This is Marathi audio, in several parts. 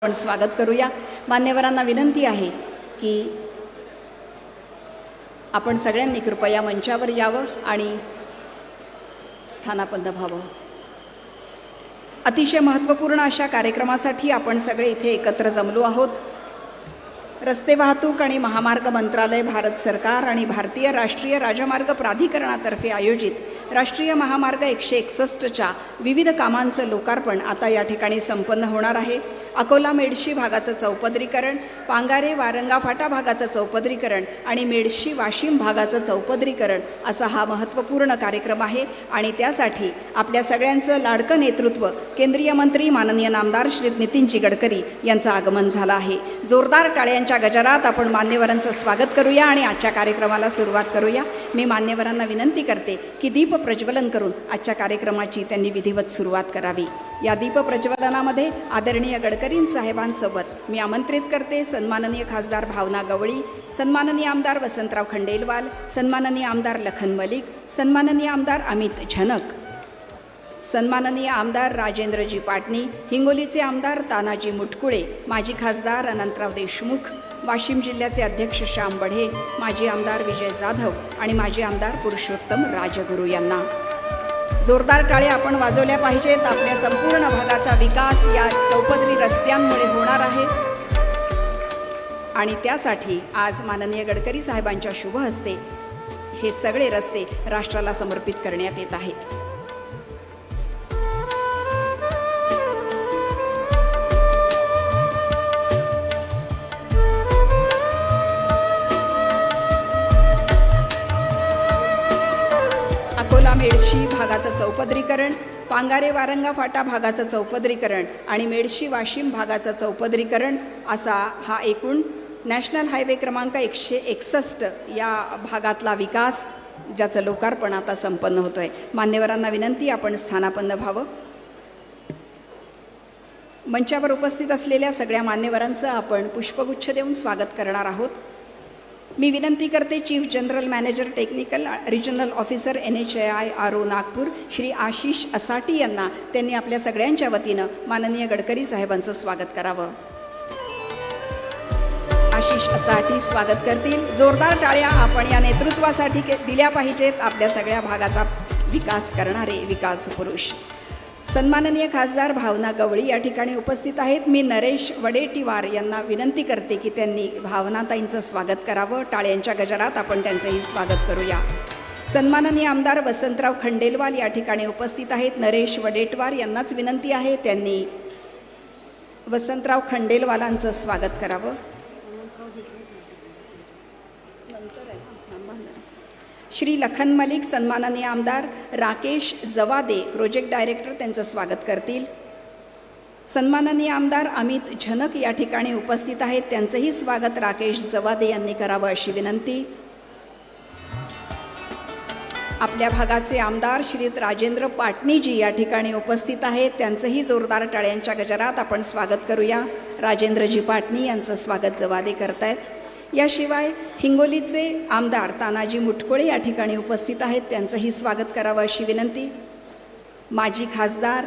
आपण स्वागत करूया। मान्यवरांना विनंती आहे की आपण सगळ्यांनी कृपया मंचावर यावं आणि स्थानापन्न व्हावं। अतिशय महत्त्वपूर्ण अशा कार्यक्रमासाठी आपण सगळे इथे एकत्र जमलो आहोत। रस्ते वाहतूक आणि महामार्ग मंत्रालय, भारत सरकार आणि भारतीय राष्ट्रीय राजमार्ग प्राधिकरणातर्फे आयोजित राष्ट्रीय महामार्ग 161च्या विविध कामांचं लोकार्पण आता या ठिकाणी संपन्न होणार आहे। अकोला मेडशी भागाचं चौपदरीकरण, पांगारे वारंगा फाटा भागाचं चौपदरीकरण आणि मेडशी वाशिम भागाचं चौपदरीकरण असा हा महत्त्वपूर्ण कार्यक्रम आहे। आणि त्यासाठी आपल्या सगळ्यांचं लाडकं नेतृत्व केंद्रीय मंत्री माननीय नामदार श्री नितीनजी गडकरी यांचं आगमन झालं आहे। जोरदार टाळ्यांच्या गजरात आपण मान्यवरांचं स्वागत करूया आणि आजच्या कार्यक्रमाला सुरुवात करूया। मी मान्यवरांना विनंती करते की दीप प्रज्वलन करून आजच्या कार्यक्रमाची त्यांनी विधिवत सुरुवात करावी। या दीप प्रज्वलनामध्ये आदरणीय गडकरी साहेबांसोबत मी आमंत्रित करते सन्माननीय खासदार भावना गवळी, सन्माननीय आमदार वसंतराव खंडेलवाल, सन्माननीय आमदार लखन मलिक, सन्माननीय आमदार अमित झनक, सन्माननीय आमदार राजेंद्रजी पाटणी, हिंगोलीचे आमदार तानाजी मुटकुळे, माजी खासदार अनंतराव देशमुख, वाशिम जिल्ह्याचे अध्यक्ष श्याम बढे, माजी आमदार विजय जाधव आणि माजी आमदार पुरुषोत्तम राजगुरू यांना जोरदार टाळ्या आपण वाजवल्या पाहिजेत। आपल्या संपूर्ण भागाचा विकास या चौपदरी रस्त्यांमुळे होणार आहे आणि त्यासाठी आज माननीय गडकरी साहेबांच्या शुभ हस्ते हे सगळे रस्ते राष्ट्राला समर्पित करण्यात येत आहेत। अकोला मेडशी भागाचं चौपदरीकरण, पांगारे वारंगा फाटा भागाचं चौपदरीकरण आणि मेडशी वाशिम भागाचं चौपदरीकरण असा हा एकूण नॅशनल हायवे क्रमांक 161 या भागातला विकास ज्याचं लोकार्पण आता संपन्न होतं आहे। मान्यवरांना विनंती आपण स्थानापन्न व्हावं। मंचावर उपस्थित असलेल्या सगळ्या मान्यवरांचं आपण पुष्पगुच्छ देऊन स्वागत करणार आहोत। मी विनंती करते chief general manager technical regional officer NHAI RO Nagpur Shri Ashish Asati यांना त्यांनी आपल्या सगळ्यांच्या वतीनं माननीय गडकरी साहेबांचं स्वागत करावं। आशिष असाटी स्वागत करतील। जोरदार टाळ्या आपण या नेतृत्वासाठी दिल्या पाहिजेत, आपल्या सगळ्या भागाचा विकास करणारे विकास पुरुष। सन्माननीय खासदार भावना गवळी या ठिकाणी उपस्थित आहेत। मी नरेश वडेट्टीवार यांना विनंती करते की त्यांनी भावनाताईंचं स्वागत करावं। टाळ्यांच्या गजरात आपण त्यांचंही स्वागत करूया। सन्माननीय आमदार वसंतराव खंडेलवाल या ठिकाणी उपस्थित आहेत। नरेश वडेट्टीवार यांनाच विनंती आहे त्यांनी वसंतराव खंडेलवालांचं स्वागत करावं। श्री लखन मलिक सन्माननीय आमदार राकेश जवादे प्रोजेक्ट डायरेक्टर त्यांचं स्वागत करतील। सन्माननीय आमदार अमित झनक या ठिकाणी उपस्थित आहेत, त्यांचंही स्वागत राकेश जवादे यांनी करावं अशी विनंती। आपल्या भागाचे आमदार श्री राजेंद्र पाटणीजी या ठिकाणी उपस्थित आहेत, त्यांचंही जोरदार टाळ्यांच्या गजरात आपण स्वागत करूया। राजेंद्रजी पाटणी यांचं स्वागत जवादे करतायत। याशिवाय हिंगोलीचे आमदार तानाजी मुटकुळे या ठिकाणी उपस्थित आहेत, त्यांचंही स्वागत करावं अशी विनंती। माजी खासदार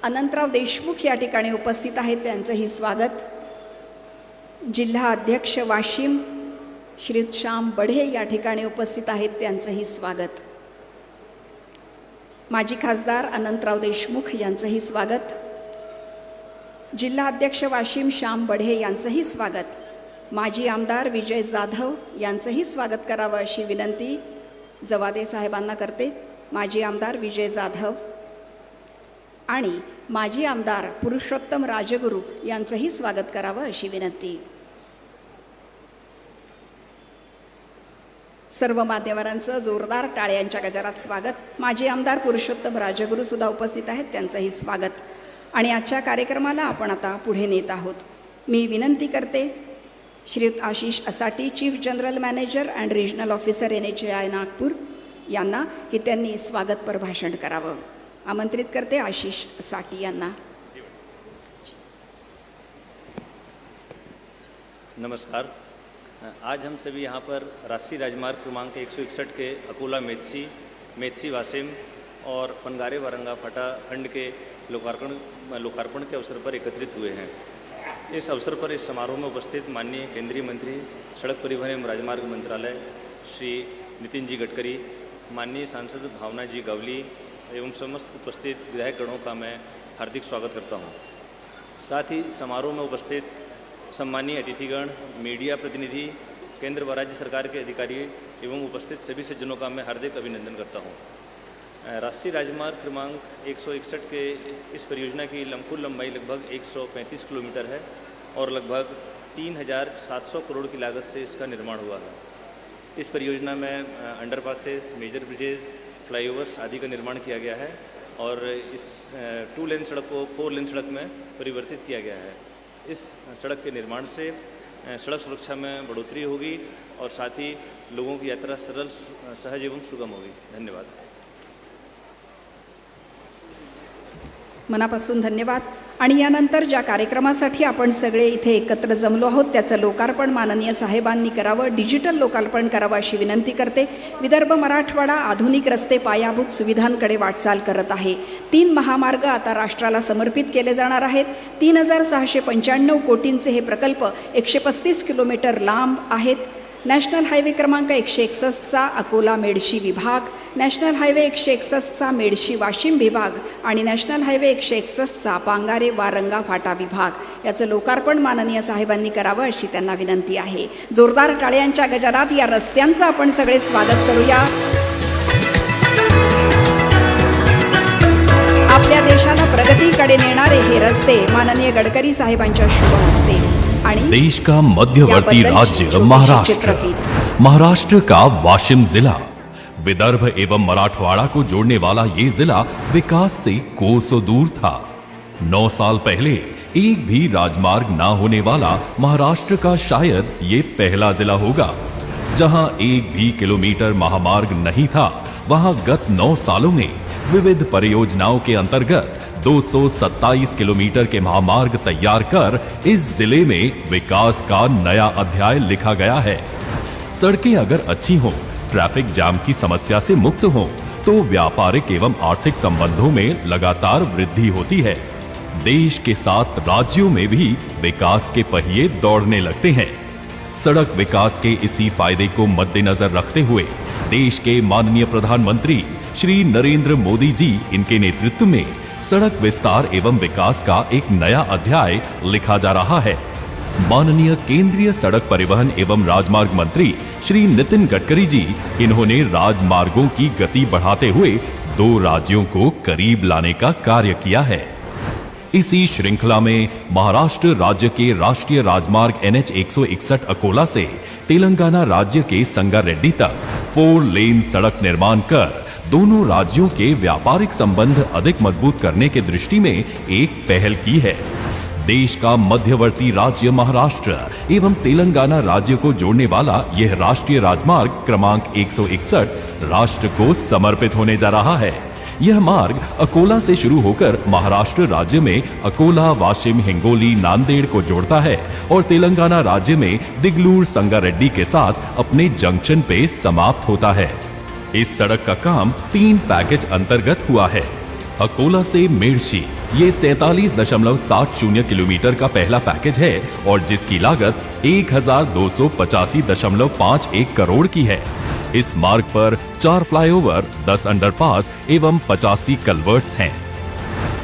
अनंतराव देशमुख या ठिकाणी उपस्थित आहेत, त्यांचंही स्वागत। जिल्हा अध्यक्ष वाशिम श्री श्याम बढे या ठिकाणी उपस्थित आहेत, त्यांचंही स्वागत। माजी खासदार अनंतराव देशमुख यांचंही स्वागत। जिल्हा अध्यक्ष वाशिम श्याम बढे यांचंही स्वागत। माजी आमदार विजय जाधव यांचंही स्वागत करावं अशी विनंती जवादे साहेबांना करते। माजी आमदार विजय जाधव आणि माजी आमदार पुरुषोत्तम राजगुरू यांचंही स्वागत करावं अशी विनंती। सर्व मान्यवरांचं जोरदार टाळ्यांच्या गजरात स्वागत। माजी आमदार पुरुषोत्तम राजगुरू सुद्धा उपस्थित आहेत, त्यांचंही स्वागत। आणि आजच्या कार्यक्रमाला आपण आता पुढे नेत आहोत। मी विनंती करते Shri Ashish Asati chief general manager and regional officer NHAI Nagpur यांना की त्यांनी स्वागतपर भाषण करावं। आमंत्रित करते आशिष असाटी यांना। नमस्कार। आज हम सभी यहाँ पर राष्ट्रीय राजमार्ग क्रमांक 161 के अकोला मेडशी वाशिम और पंगारे वारंगा फाटा खंड के लोकार्पण के अवसर पर एकत्रित हुए हैं। इस अवसर पर इस समारोह में उपस्थित माननीय केंद्रीय मंत्री सड़क परिवहन एवं राजमार्ग मंत्रालय श्री नितिन जी गडकरी, माननीय सांसद भावना जी गवली एवं समस्त उपस्थित विधायकगणों का मैं हार्दिक स्वागत करता हूं। साथ ही समारोह में उपस्थित सम्मानीय अतिथिगण, मीडिया प्रतिनिधि, केंद्र व राज्य सरकार के अधिकारी एवं उपस्थित सभी सज्जनों का मैं हार्दिक अभिनंदन करता हूं। राष्ट्रीय राजमार्ग क्रमांक 161 के इस परियोजना की कुल लंबाई लगभग 135 किलोमीटर है और लगभग 3,700 करोड़ की लागत से इसका निर्माण हुआ है। इस परियोजना में अंडरपासेस, मेजर ब्रिजेज, फ्लाईओवर्स आदि का निर्माण किया गया है और इस 2 लेन सड़क को 4 लेन सड़क में परिवर्तित किया गया है। इस सड़क के निर्माण से सड़क सुरक्षा में बढ़ोतरी होगी और साथ ही लोगों की यात्रा सरल, सहज एवं सुगम होगी। धन्यवाद। मनापासून धन्यवाद। आणि यानंतर ज्या कार्यक्रमासाठी आपण सगळे इथे एकत्र जमलो आहोत त्याचं लोकार्पण माननीय साहेबांनी करावं, डिजिटल लोकार्पण करावं अशी विनंती करते। विदर्भ मराठवाडा आधुनिक रस्ते पायाभूत सुविधांकडे वाटचाल करत आहे। 3 महामार्ग आता राष्ट्राला समर्पित केले जाणार आहेत। 3,695 कोटींचे हे प्रकल्प 135 किलोमीटर लांब आहेत। नॅशनल हायवे क्रमांक 161चा अकोला मेडशी विभाग, नॅशनल हायवे 161चा मेडशी वाशिम विभाग आणि नॅशनल हायवे 161चा पांगारे वारंगा फाटा विभाग याचं लोकार्पण माननीय साहेबांनी करावं अशी त्यांना विनंती आहे। जोरदार टाळ्यांच्या गजरात या रस्त्यांचं आपण सगळे स्वागत करूया। आपल्या देशाला प्रगतीकडे नेणारे हे रस्ते माननीय गडकरी साहेबांच्या शुभ हस्ते। देश का मध्यवर्ती राज्य महाराष्ट्र का वाशिम जिला विदर्भ एवं मराठवाड़ा को जोड़ने वाला ये जिला विकास से कोसों दूर था। 9 साल पहले एक भी राजमार्ग ना होने वाला महाराष्ट्र का शायद ये पहला जिला होगा। जहां एक भी किलोमीटर महामार्ग नहीं था, वहां गत 9 सालों में विविध परियोजनाओं के अंतर्गत 227 किलोमीटर के महामार्ग तैयार कर इस जिले में विकास का नया अध्याय लिखा गया है। सड़कें अगर अच्छी हों, ट्रैफिक जाम की समस्या से मुक्त हों, तो व्यापारिक एवं आर्थिक संबंधों में लगातार वृद्धि होती है। देश के 7 राज्यों में भी विकास के पहिए दौड़ने लगते हैं। सड़क विकास के इसी फायदे को मद्देनजर रखते हुए देश के माननीय प्रधानमंत्री श्री नरेंद्र मोदी जी इनके नेतृत्व में सड़क विस्तार एवं विकास का एक नया अध्याय लिखा जा रहा है। माननीय केंद्रीय सड़क परिवहन एवं राजमार्ग मंत्री श्री नितिन गडकरी जी इन्होंने राजमार्गों की गति बढ़ाते हुए 2 राज्यों को करीब लाने का कार्य किया है। इसी श्रृंखला में महाराष्ट्र राज्य के राष्ट्रीय राजमार्ग NH 161 अकोला से तेलंगाना राज्य के संगारेड्डी तक 4 लेन सड़क निर्माण कर दोनों राज्यों के व्यापारिक संबंध अधिक मजबूत करने के दृष्टि में एक पहल की है। देश का मध्यवर्ती राज्य महाराष्ट्र एवं तेलंगाना राज्य को जोड़ने वाला यह राष्ट्रीय राजमार्ग क्रमांक 161 राष्ट्र को समर्पित होने जा रहा है। यह मार्ग अकोला से शुरू होकर महाराष्ट्र राज्य में अकोला, वाशिम, हिंगोली, नांदेड़ को जोड़ता है और तेलंगाना राज्य में दिगलूर, संगारेड्डी के साथ अपने जंक्शन पे समाप्त होता है। इस सड़क का काम 3 पैकेज अंतर्गत हुआ है। अकोला से मेडशी ये 47.70 किलोमीटर का पहला पैकेज है और जिसकी लागत 1,285.51 करोड़ की है। इस मार्ग पर 4 फ्लाईओवर, 10 अंडरपास एवं 85 कलवर्ट्स हैं।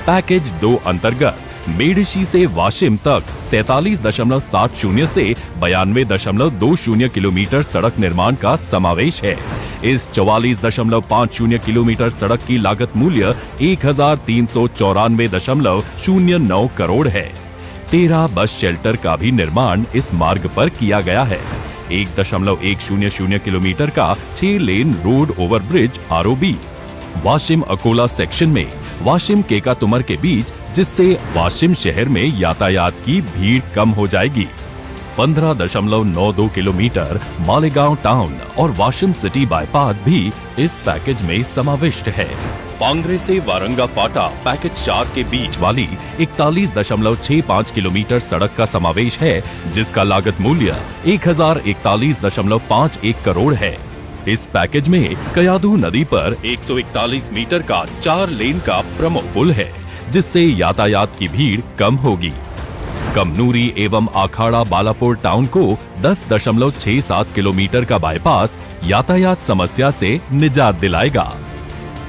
पैकेज 2 अंतर्गत मेडशी से वाशिम तक 47.70 से 92.20 किलोमीटर सड़क निर्माण का समावेश है। इस 44.50 किलोमीटर सड़क की लागत मूल्य 1,394.09 करोड़ है। 13 बस शेल्टर का भी निर्माण इस मार्ग पर किया गया है। 1.100 किलोमीटर का 6 lane road overbridge ROB Washim Akola section में वाशिम केकातुमर के बीच, जिससे वाशिम शहर में यातायात की भीड़ कम हो जाएगी। 15.92 किलोमीटर मालेगांव टाउन और वाशिम सिटी बाईपास भी इस पैकेज में समाविष्ट है। पांगरे से वारंगा फाटा पैकेज 4 के बीच वाली 41.65 किलोमीटर सड़क का समावेश है, जिसका लागत मूल्य 1,041.51 करोड़ है। इस पैकेज में कयाधु नदी पर 141 मीटर का 4 लेन का प्रमुख पुल है, जिससे यातायात की भीड़ कम होगी। कमनूरी एवं आखाड़ा बालापुर टाउन को 10.67 किलोमीटर का बाईपास यातायात समस्या से निजात दिलाएगा।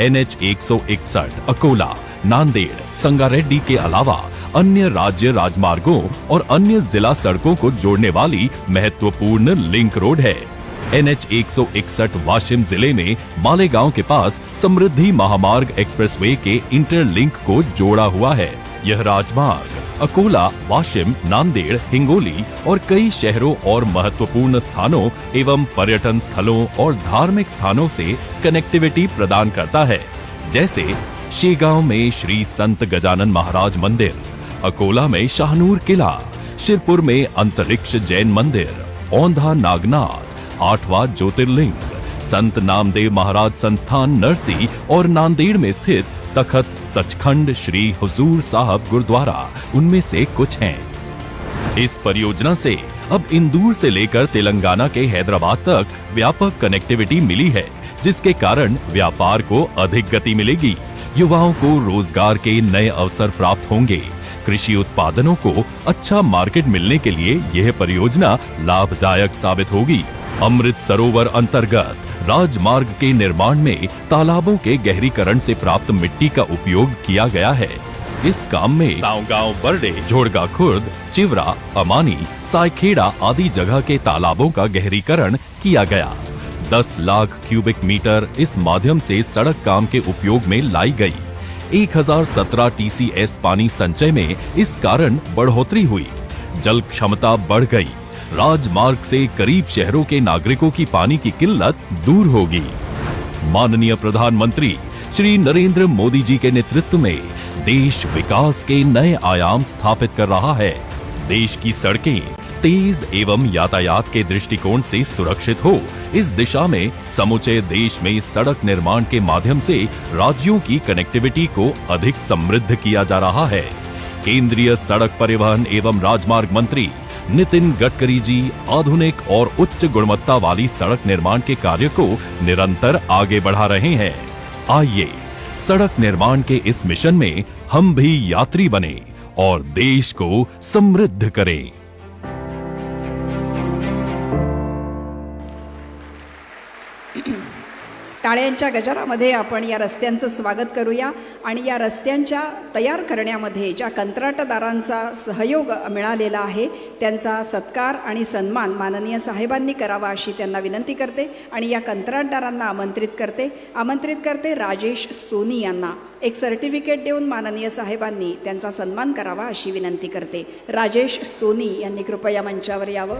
NH 161 अकोला, नांदेड़, संगारेड्डी के अलावा अन्य राज्य राजमार्गों और अन्य जिला सड़कों को जोड़ने वाली महत्वपूर्ण लिंक रोड है। NH 161 वाशिम जिले में मालेगांव के पास समृद्धि महामार्ग एक्सप्रेसवे के इंटरलिंक को जोड़ा हुआ है। यह राजमार्ग अकोला, वाशिम, नांदेड़, हिंगोली और कई शहरों और महत्वपूर्ण स्थानों एवं पर्यटन स्थलों और धार्मिक स्थानों से कनेक्टिविटी प्रदान करता है, जैसे शेगांव में श्री संत गजानन महाराज मंदिर, अकोला में शाहनूर किला, शिरपुर में अंतरिक्ष जैन मंदिर, औंधा नागनाथ, 8वां ज्योतिर्लिंग, संत नामदेव महाराज संस्थान नरसी और नांदेड़ में स्थित तखत सचखंड श्री हुजूर साहब गुरुद्वारा उनमें से कुछ हैं। इस परियोजना से अब इंदौर से लेकर तेलंगाना के हैदराबाद तक व्यापक कनेक्टिविटी मिली है, जिसके कारण व्यापार को अधिक गति मिलेगी, युवाओं को रोजगार के नए अवसर प्राप्त होंगे, कृषि उत्पादनों को अच्छा मार्केट मिलने के लिए यह परियोजना लाभदायक साबित होगी। अमृत सरोवर अंतर्गत राजमार्ग के निर्माण में तालाबों के गहरीकरण से प्राप्त मिट्टी का उपयोग किया गया है। इस काम में गांव बरडे, झोड़गा खुर्द, चिवरा, अमानी, सायखेड़ा आदि जगह के तालाबों का गहरीकरण किया गया। 10 लाख क्यूबिक मीटर इस माध्यम से सड़क काम के उपयोग में लाई गई। 1017 TCS पानी संचय में इस कारण बढ़ोतरी हुई, जल क्षमता बढ़ गई, राजमार्ग से करीब शहरों के नागरिकों की पानी की किल्लत दूर होगी। माननीय प्रधानमंत्री श्री नरेंद्र मोदी जी के नेतृत्व में देश विकास के नए आयाम स्थापित कर रहा है। देश की सड़कें तेज एवं यातायात के दृष्टिकोण से सुरक्षित हो, इस दिशा में समूचे देश में सड़क निर्माण के माध्यम से राज्यों की कनेक्टिविटी को अधिक समृद्ध किया जा रहा है। केंद्रीय सड़क परिवहन एवं राजमार्ग मंत्री नितिन गडकरी जी आधुनिक और उच्च गुणवत्ता वाली सड़क निर्माण के कार्य को निरंतर आगे बढ़ा रहे हैं। आइए सड़क निर्माण के इस मिशन में हम भी यात्री बने और देश को समृद्ध करें। टाळ्यांच्या गजरामध्ये आपण या रस्त्यांचं स्वागत करूया आणि या रस्त्यांच्या तयार करण्यामध्ये ज्या कंत्राटदारांचा सहयोग मिळालेला आहे त्यांचा सत्कार आणि सन्मान माननीय साहेबांनी करावा अशी त्यांना विनंती करते आणि या कंत्राटदारांना आमंत्रित करते राजेश सोनी यांना एक सर्टिफिकेट देऊन माननीय साहेबांनी त्यांचा सन्मान करावा अशी विनंती करते। राजेश सोनी यांनी कृपया मंचावर यावं।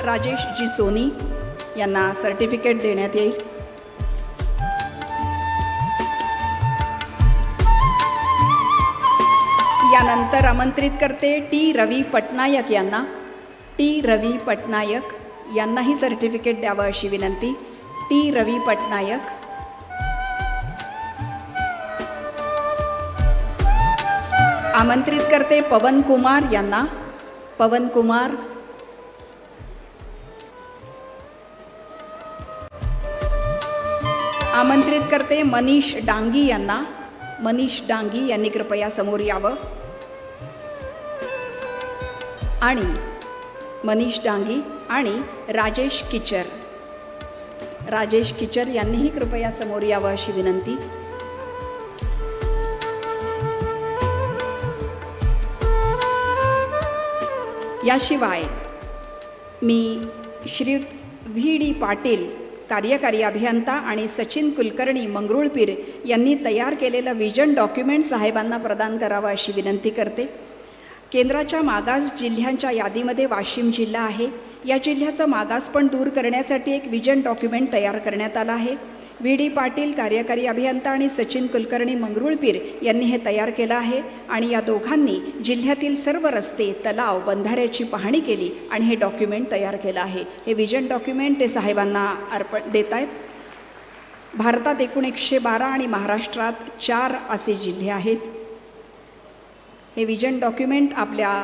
राजेश जी सोनी यांना सर्टिफिकेट देण्यात येईल। यानंतर आमंत्रित करते टी रवी पटनायक यांना। टी रवी पटनायक यांनाही सर्टिफिकेट द्यावं अशी विनंती। टी रवी पटनायक। आमंत्रित करते पवन कुमार यांना। पवन कुमार। आमंत्रित करते मनीष डांगी यांना। मनीष डांगी यांनी कृपया समोर यावं। आणि मनीष डांगी आणि राजेश किचर। राजेश किचर यांनीही कृपया समोर यावं अशी विनंती। याशिवाय मी श्रीयुत VD पाटील कार्यकारी अभियंता आणि सचिन कुलकर्णी मंगरुळपीर यांनी तयार केलेलं विजन डॉक्युमेंट साहेबांना प्रदान करावं अशी विनंती करते। केंद्राच्या मागास जिल्ह्यांच्या यादीमध्ये वाशिम जिल्हा आहे। या जिल्ह्याचं मागासपण दूर करण्यासाठी एक विजन डॉक्युमेंट तयार करण्यात आलं आहे। VD पाटील कार्यकारी अभियंता आणि सचिन कुलकर्णी मंगरुळपीर यांनी हे तयार केलं आहे आणि या दोघांनी जिल्ह्यातील सर्व रस्ते, तलाव, बंधाऱ्याची पाहणी केली आणि हे डॉक्युमेंट तयार केलं आहे। हे विजन डॉक्युमेंट ते साहेबांना अर्पण देत आहेत। भारतात एकूण 112 आणि महाराष्ट्रात 4 असे जिल्हे आहेत। हे विजन डॉक्युमेंट आपल्या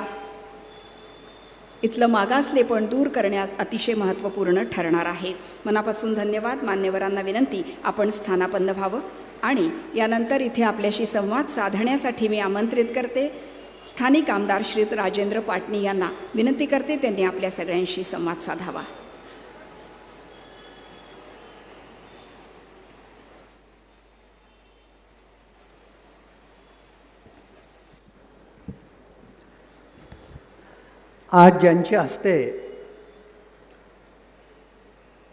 इथलं मागासलेपण दूर करण्यात अतिशय महत्त्वपूर्ण ठरणार आहे। मनापासून धन्यवाद। मान्यवरांना विनंती आपण स्थानापन्न व्हावं आणि यानंतर इथे आपल्याशी संवाद साधण्यासाठी मी आमंत्रित करते स्थानिक आमदार श्री राजेंद्र पाटणी यांना. विनंती करते त्यांनी आपल्या सगळ्यांशी संवाद साधावा. आज ज्यांच्या हस्ते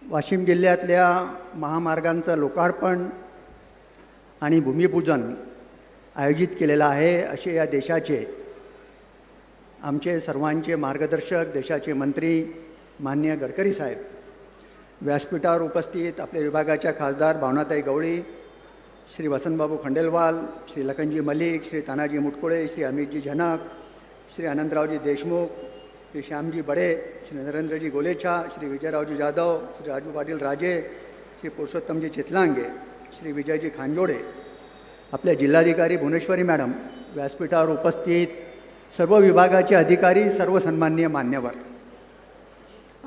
वाशिम जिल्ह्यातल्या महामार्गांचं लोकार्पण आणि भूमिपूजन आयोजित केलेलं आहे, असे या देशाचे आमचे सर्वांचे मार्गदर्शक, देशाचे मंत्री माननीय गडकरी साहेब, व्यासपीठावर उपस्थित आपल्या विभागाच्या खासदार भावनाताई गवळी, श्री वसंतबाबू खंडेलवाल, श्री लखनजी मलिक, श्री तानाजी मुटकुळे, श्री अमितजी झनक, श्री अनंतरावजी देशमुख, श्री श्यामजी बडे, श्री नरेंद्रजी गोलेछा, श्री विजयरावजी जाधव, श्री राजू पाटील राजे, श्री पुरुषोत्तमजी चितलांगे, श्री विजयजी खांजोडे, आपल्या जिल्हाधिकारी भुवनेश्वरी मॅडम, व्यासपीठावर उपस्थित सर्व विभागाचे अधिकारी, सर्व सन्माननीय मान्यवर,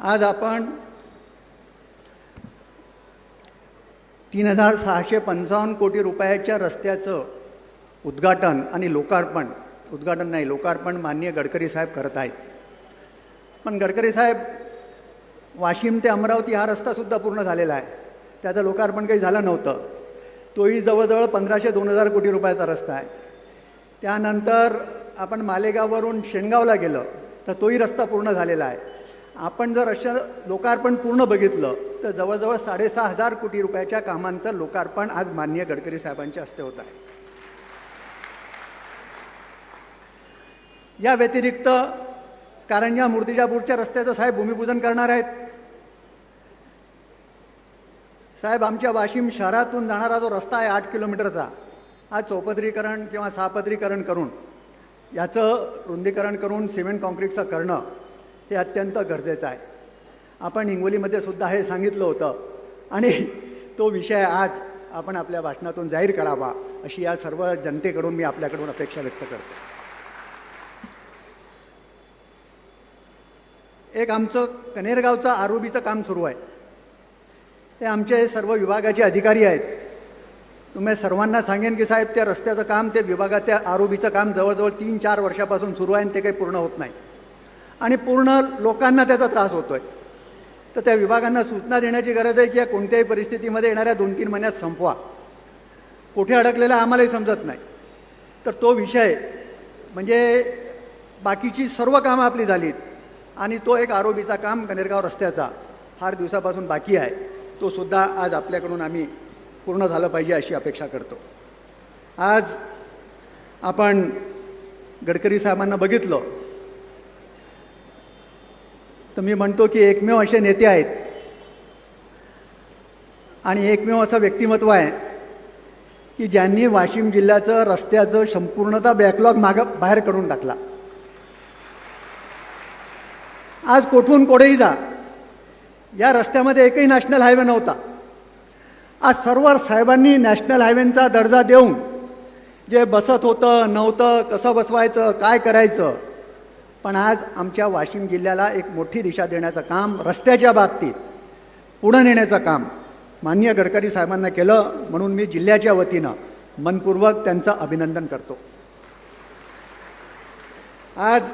आज आपण 3,655 कोटी रुपयाच्या रस्त्याचं उद्घाटन आणि लोकार्पण माननीय गडकरी साहेब करत आहेत. पण गडकरी साहेब, वाशिम ते अमरावती हा रस्तासुद्धा पूर्ण झालेला आहे, त्याचं लोकार्पण काही झालं नव्हतं. तोही जवळजवळ 1,500-2,000 कोटी रुपयाचा रस्ता आहे. त्यानंतर आपण मालेगाववरून शेणगावला गेलं तर तोही रस्ता पूर्ण झालेला आहे. आपण जर असं लोकार्पण पूर्ण बघितलं तर जवळजवळ 6,500 कोटी रुपयाच्या कामांचं लोकार्पण आज माननीय गडकरी साहेबांच्या हस्ते होत आहे. या व्यतिरिक्त कारंजा मूर्तिजापूरच्या रस्त्याचं साहेब भूमिपूजन करणार आहेत. साहेब, आमच्या वाशिम शहरातून जाणारा जो रस्ता आहे 8 किलोमीटरचा, हा चौपदरीकरण किंवा सहापदरीकरण करून याचं रुंदीकरण करून सिमेंट कॉन्क्रीटचं करणं हे अत्यंत गरजेचं आहे. आपण हिंगोलीमध्ये सुद्धा हे सांगितलं होतं आणि तो विषय आज आपण आपल्या भाषणातून जाहीर करावा, अशी या सर्व जनतेकडून मी आपल्याकडून अपेक्षा व्यक्त करतो. एक आमचं कनेरगावचं आरोबीचं काम सुरू आहे. ते आमचे सर्व विभागाचे अधिकारी आहेत. तुम्ही सर्वांना सांगेन की साहेब, त्या रस्त्याचं काम, ते विभागाच्या आरोबीचं काम जवळजवळ 3-4 वर्षापासून सुरू आहे आणि ते काही पूर्ण होत नाही आणि पूर्ण लोकांना त्याचा त्रास होतो आहे. तर त्या विभागांना सूचना देण्याची गरज आहे की या कोणत्याही परिस्थितीमध्ये येणाऱ्या 2-3 महिन्यात संपवा. कुठे अडकलेला आम्हालाही समजत नाही. तर तो विषय म्हणजे बाकीची सर्व कामं आपली झालीत आणि तो एक आरोबीचा काम कनेरगाव रस्त्याचा फार दिवसापासून बाकी आहे, तो सुद्धा आज आपल्याकडून आम्ही पूर्ण झालं पाहिजे अशी अपेक्षा करतो. आज आपण गडकरी साहेबांना बघितलं तर मी म्हणतो की एकमेव असे नेते आहेत आणि एकमेव असं व्यक्तिमत्व आहे की ज्यांनी वाशिम जिल्ह्याचं रस्त्याचं संपूर्णतः बॅकलॉग बाहेर काढून टाकला. आज कोठून कोठेही जा, या रस्त्यामध्ये एकही नॅशनल हायवे नव्हता. आज सर्व साहेबांनी नॅशनल हायवेचा दर्जा देऊन जे बसत होतं नव्हतं, कसं बसवायचं, काय करायचं, पण आज आमच्या वाशिम जिल्ह्याला एक मोठी दिशा देण्याचं काम, रस्त्याच्या बाबतीत पुढं नेण्याचं काम माननीय गडकरी साहेबांना केलं. म्हणून मी जिल्ह्याच्या वतीनं मनपूर्वक त्यांचं अभिनंदन करतो. आज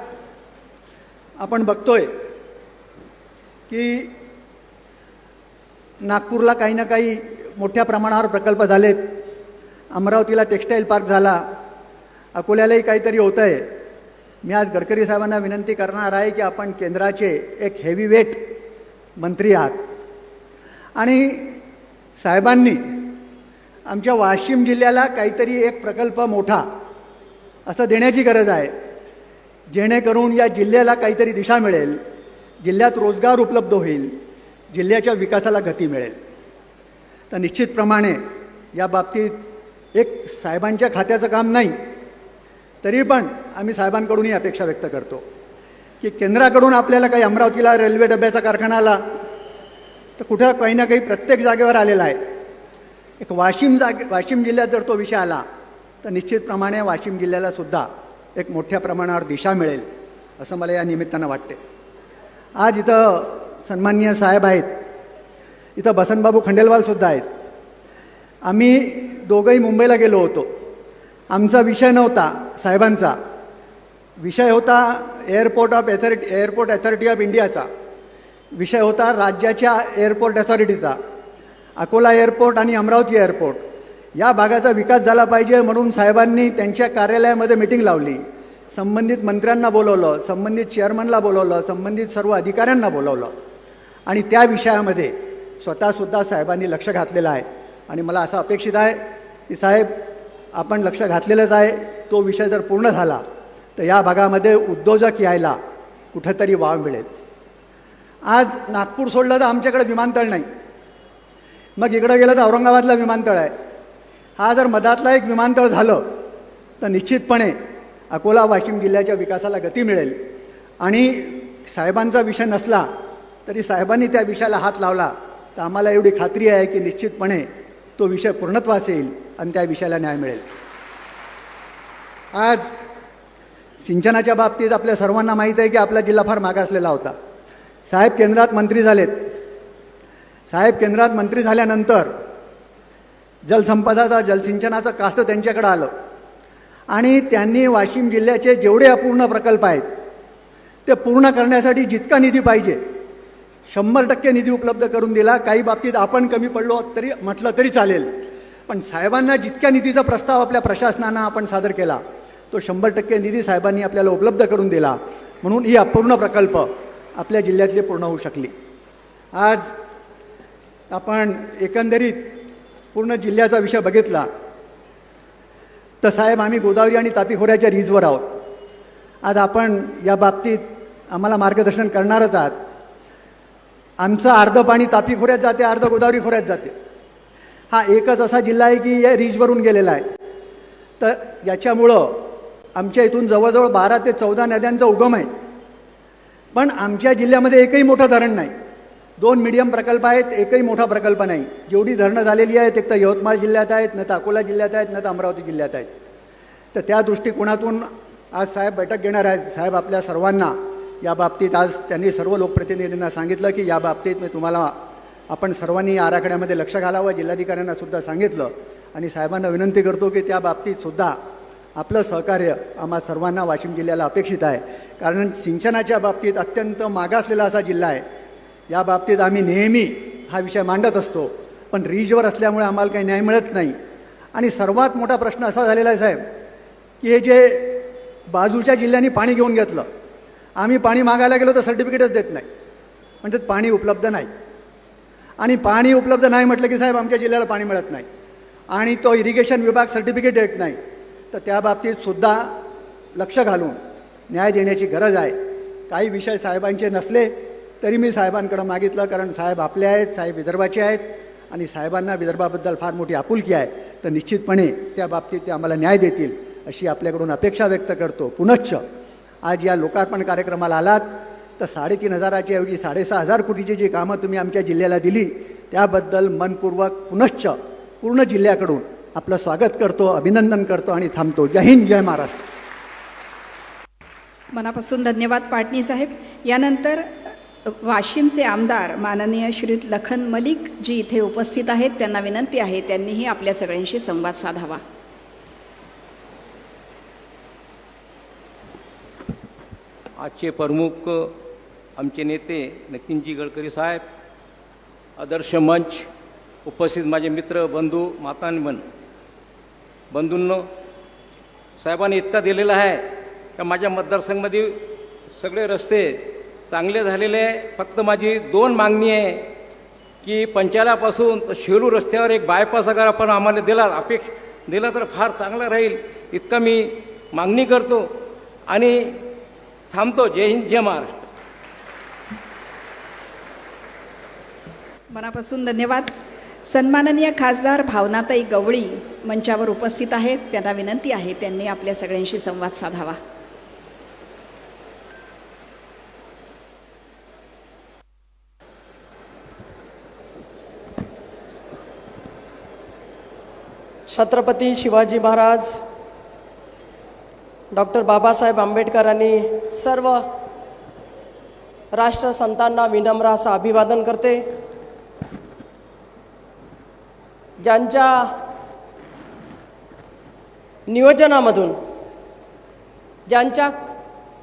आपण बघतोय की नागपूरला काही ना काही मोठ्या प्रमाणावर प्रकल्प झालेत, अमरावतीला टेक्स्टाईल पार्क झाला, अकोल्यालाही काहीतरी होतं आहे. मी आज गडकरी साहेबांना विनंती करणार आहे की आपण केंद्राचे एक हेवीवेट मंत्री आहात आणि साहेबांनी आमच्या वाशिम जिल्ह्याला काहीतरी एक प्रकल्प मोठा असं देण्याची गरज आहे, जेणेकरून या जिल्ह्याला काहीतरी दिशा मिळेल, जिल्ह्यात रोजगार उपलब्ध होईल, जिल्ह्याच्या विकासाला गती मिळेल. तर निश्चितप्रमाणे या बाबतीत एक साहेबांच्या खात्याचं काम नाही, तरी पण आम्ही साहेबांकडूनही अपेक्षा व्यक्त करतो की केंद्राकडून आपल्याला काही अमरावतीला रेल्वे डब्याचा कारखाना आला तर कुठं काही ना काही प्रत्येक जागेवर आलेला आहे. एक वाशिम जिल्ह्यात जर तो विषय आला तर निश्चितप्रमाणे वाशिम जिल्ह्यालासुद्धा एक मोठ्या प्रमाणावर दिशा मिळेल असं मला या निमित्तानं वाटते. आज इथं सन्माननीय साहेब आहेत, इथं वसंतबाबू खंडेलवालसुद्धा आहेत आम्ही दोघंही मुंबईला गेलो होतो. आमचा विषय नव्हता साहेबांचा, विषय होता एअरपोर्ट अथॉरिटी ऑफ इंडियाचा, विषय होता राज्याच्या एअरपोर्ट अथॉरिटीचा. अकोला एअरपोर्ट आणि अमरावती एअरपोर्ट या भागाचा विकास झाला पाहिजे म्हणून साहेबांनी त्यांच्या कार्यालयामध्ये मिटिंग लावली. संबंधित मंत्र्यांना बोलवलं, संबंधित चेअरमनला बोलवलं, संबंधित सर्व अधिकाऱ्यांना बोलवलं आणि त्या विषयामध्ये स्वतःसुद्धा साहेबांनी लक्ष घातलेलं आहे. आणि मला असं अपेक्षित आहे की साहेब आपण लक्ष घातलेलंच आहे. तो विषय जर पूर्ण झाला तर या भागामध्ये उद्योजक यायला कुठंतरी वाव मिळेल. आज नागपूर सोडलं तर आमच्याकडे विमानतळ नाही, मग इकडं गेलं तर औरंगाबादला विमानतळ आहे. हा जर मधातला एक विमानतळ झालं तर निश्चितपणे अकोला वाशिम जिल्ह्याच्या विकासाला गती मिळेल. आणि साहेबांचा विषय नसला तरी साहेबांनी त्या विषयाला हात लावला तर आम्हाला एवढी खात्री आहे की निश्चितपणे तो विषय पूर्णत्वास येईल आणि त्या विषयाला न्याय मिळेल. आज सिंचनाच्या बाबतीत आपल्या सर्वांना माहीत आहे की आपला जिल्हा फार मागासलेला होता. साहेब केंद्रात मंत्री झालेत. साहेब केंद्रात मंत्री झाल्यानंतर जलसिंचनाचं कास्त त्यांच्याकडं आलं आणि त्यांनी वाशिम जिल्ह्याचे जेवढे अपूर्ण प्रकल्प आहेत ते पूर्ण करण्यासाठी जितका निधी पाहिजे 100% निधी उपलब्ध करून दिला. काही बाबतीत आपण कमी पडलो तरी म्हटलं तरी चालेल, पण साहेबांना जितक्या निधीचा प्रस्ताव आपल्या प्रशासनानं आपण सादर केला तो 100% निधी साहेबांनी आपल्याला उपलब्ध करून दिला. म्हणून ही अपूर्ण प्रकल्प आपल्या जिल्ह्यातले पूर्ण होऊ शकली. आज आपण एकंदरीत पूर्ण जिल्ह्याचा विषय बघितला तर साहेब आम्ही गोदावरी आणि तापी खोऱ्याच्या रीजवर आहोत. आज आपण या बाबतीत आम्हाला मार्गदर्शन करणारच आहात. आमचं अर्धं पाणी तापी खोऱ्यात जाते, अर्धं गोदावरी खोऱ्यात जाते. हा एकच असा जिल्हा आहे की या रीजवरून गेलेला आहे. तर याच्यामुळं आमच्या इथून जवळजवळ 12 ते 14 नद्यांचा उगम आहे. पण आमच्या जिल्ह्यामध्ये एकही मोठं धरण नाही. 2 मीडियम प्रकल्प आहेत, एकही मोठा प्रकल्प नाही. जेवढी धरणं झालेली आहेत एक तर यवतमाळ जिल्ह्यात आहेत, न तर अकोला जिल्ह्यात आहेत, न तर अमरावती जिल्ह्यात आहेत. तर त्या दृष्टिकोनातून आज साहेब बैठक घेणार आहेत. साहेब आपल्या सर्वांना या बाबतीत आज त्यांनी सर्व लोकप्रतिनिधींना सांगितलं की या बाबतीत मी तुम्हाला आपण सर्वांनी या आराखड्यामध्ये लक्ष घालावं. जिल्हाधिकाऱ्यांना सुद्धा सांगितलं आणि साहेबांना विनंती करतो की त्या बाबतीत सुद्धा आपलं सहकार्य आम्हा सर्वांना वाशिम जिल्ह्याला अपेक्षित आहे. कारण सिंचनाच्या बाबतीत अत्यंत मागासलेला असा जिल्हा आहे. या बाबतीत आम्ही नेहमी हा विषय मांडत असतो, पण रीजवर असल्यामुळे आम्हाला काही न्याय मिळत नाही. आणि सर्वात मोठा प्रश्न असा झालेला आहे साहेब की हे जे बाजूच्या जिल्ह्यांनी पाणी घेऊन घेतलं, आम्ही पाणी मागायला गेलो तर सर्टिफिकेटच देत नाही, म्हणजे पाणी उपलब्ध नाही. आणि पाणी उपलब्ध नाही म्हटलं की साहेब आमच्या जिल्ह्याला पाणी मिळत नाही आणि तो इरिगेशन विभाग सर्टिफिकेट देत नाही. तर त्या बाबतीत सुद्धा लक्ष घालून न्याय देण्याची गरज आहे. काही विषय साहेबांचे नसले तरी मी साहेबांकडं मागितलं, कारण साहेब आपले आहेत, साहेब विदर्भाचे आहेत आणि साहेबांना विदर्भाबद्दल फार मोठी आपुलकी आहे. तर निश्चितपणे त्या बाबतीत ते आम्हाला न्याय देतील अशी आपल्याकडून अपेक्षा व्यक्त करतो. पुनश्च आज या लोकार्पण कार्यक्रमाला आलात तर 3,500ची ऐवजी 6,500 कोटीची जी कामं तुम्ही आमच्या जिल्ह्याला दिली त्याबद्दल मनपूर्वक पुनश्च पूर्ण जिल्ह्याकडून आपलं स्वागत करतो, अभिनंदन करतो आणि थांबतो. जय हिंद, जय महाराष्ट्र. मनापासून धन्यवाद पाटणी साहेब. यानंतर वाशिमचे आमदार माननीय श्री लखन मलिक जी इथे उपस्थित आहेत, त्यांना विनंती आहे त्यांनीही आपल्या सगळ्यांशी संवाद साधावा. आजचे प्रमुख आमचे नेते नितीनजी गडकरी साहेब, आदर्श मंच, उपस्थित माझे मित्र, बंधू, मातांबन, बंधूंनो, साहेबांनी इतका दिलेला आहे का माझ्या मतदारसंघामध्ये सगळे रस्ते चांगले झालेले आहे. फक्त माझी 2 मागणी आहे की पंचालापासून तर शेलू रस्त्यावर एक बायपास अगर आपण आम्हाला दिला तर फार चांगलं राहील, इतका मी मागणी करतो आणि थांबतो. जय हिंद, जय महाराष्ट्र. मनापासून धन्यवाद. सन्माननीय खासदार भावनाताई गवळी मंचावर उपस्थित आहेत, त्यांना विनंती आहे त्यांनी आपल्या सगळ्यांशी संवाद साधावा. छत्रपती शिवाजी महाराज, डॉक्टर बाबासाहेब आंबेडकर आणि सर्व राष्ट्रसंतांना विनम्र असं अभिवादन करते. ज्यांच्या नियोजनामधून, ज्यांच्या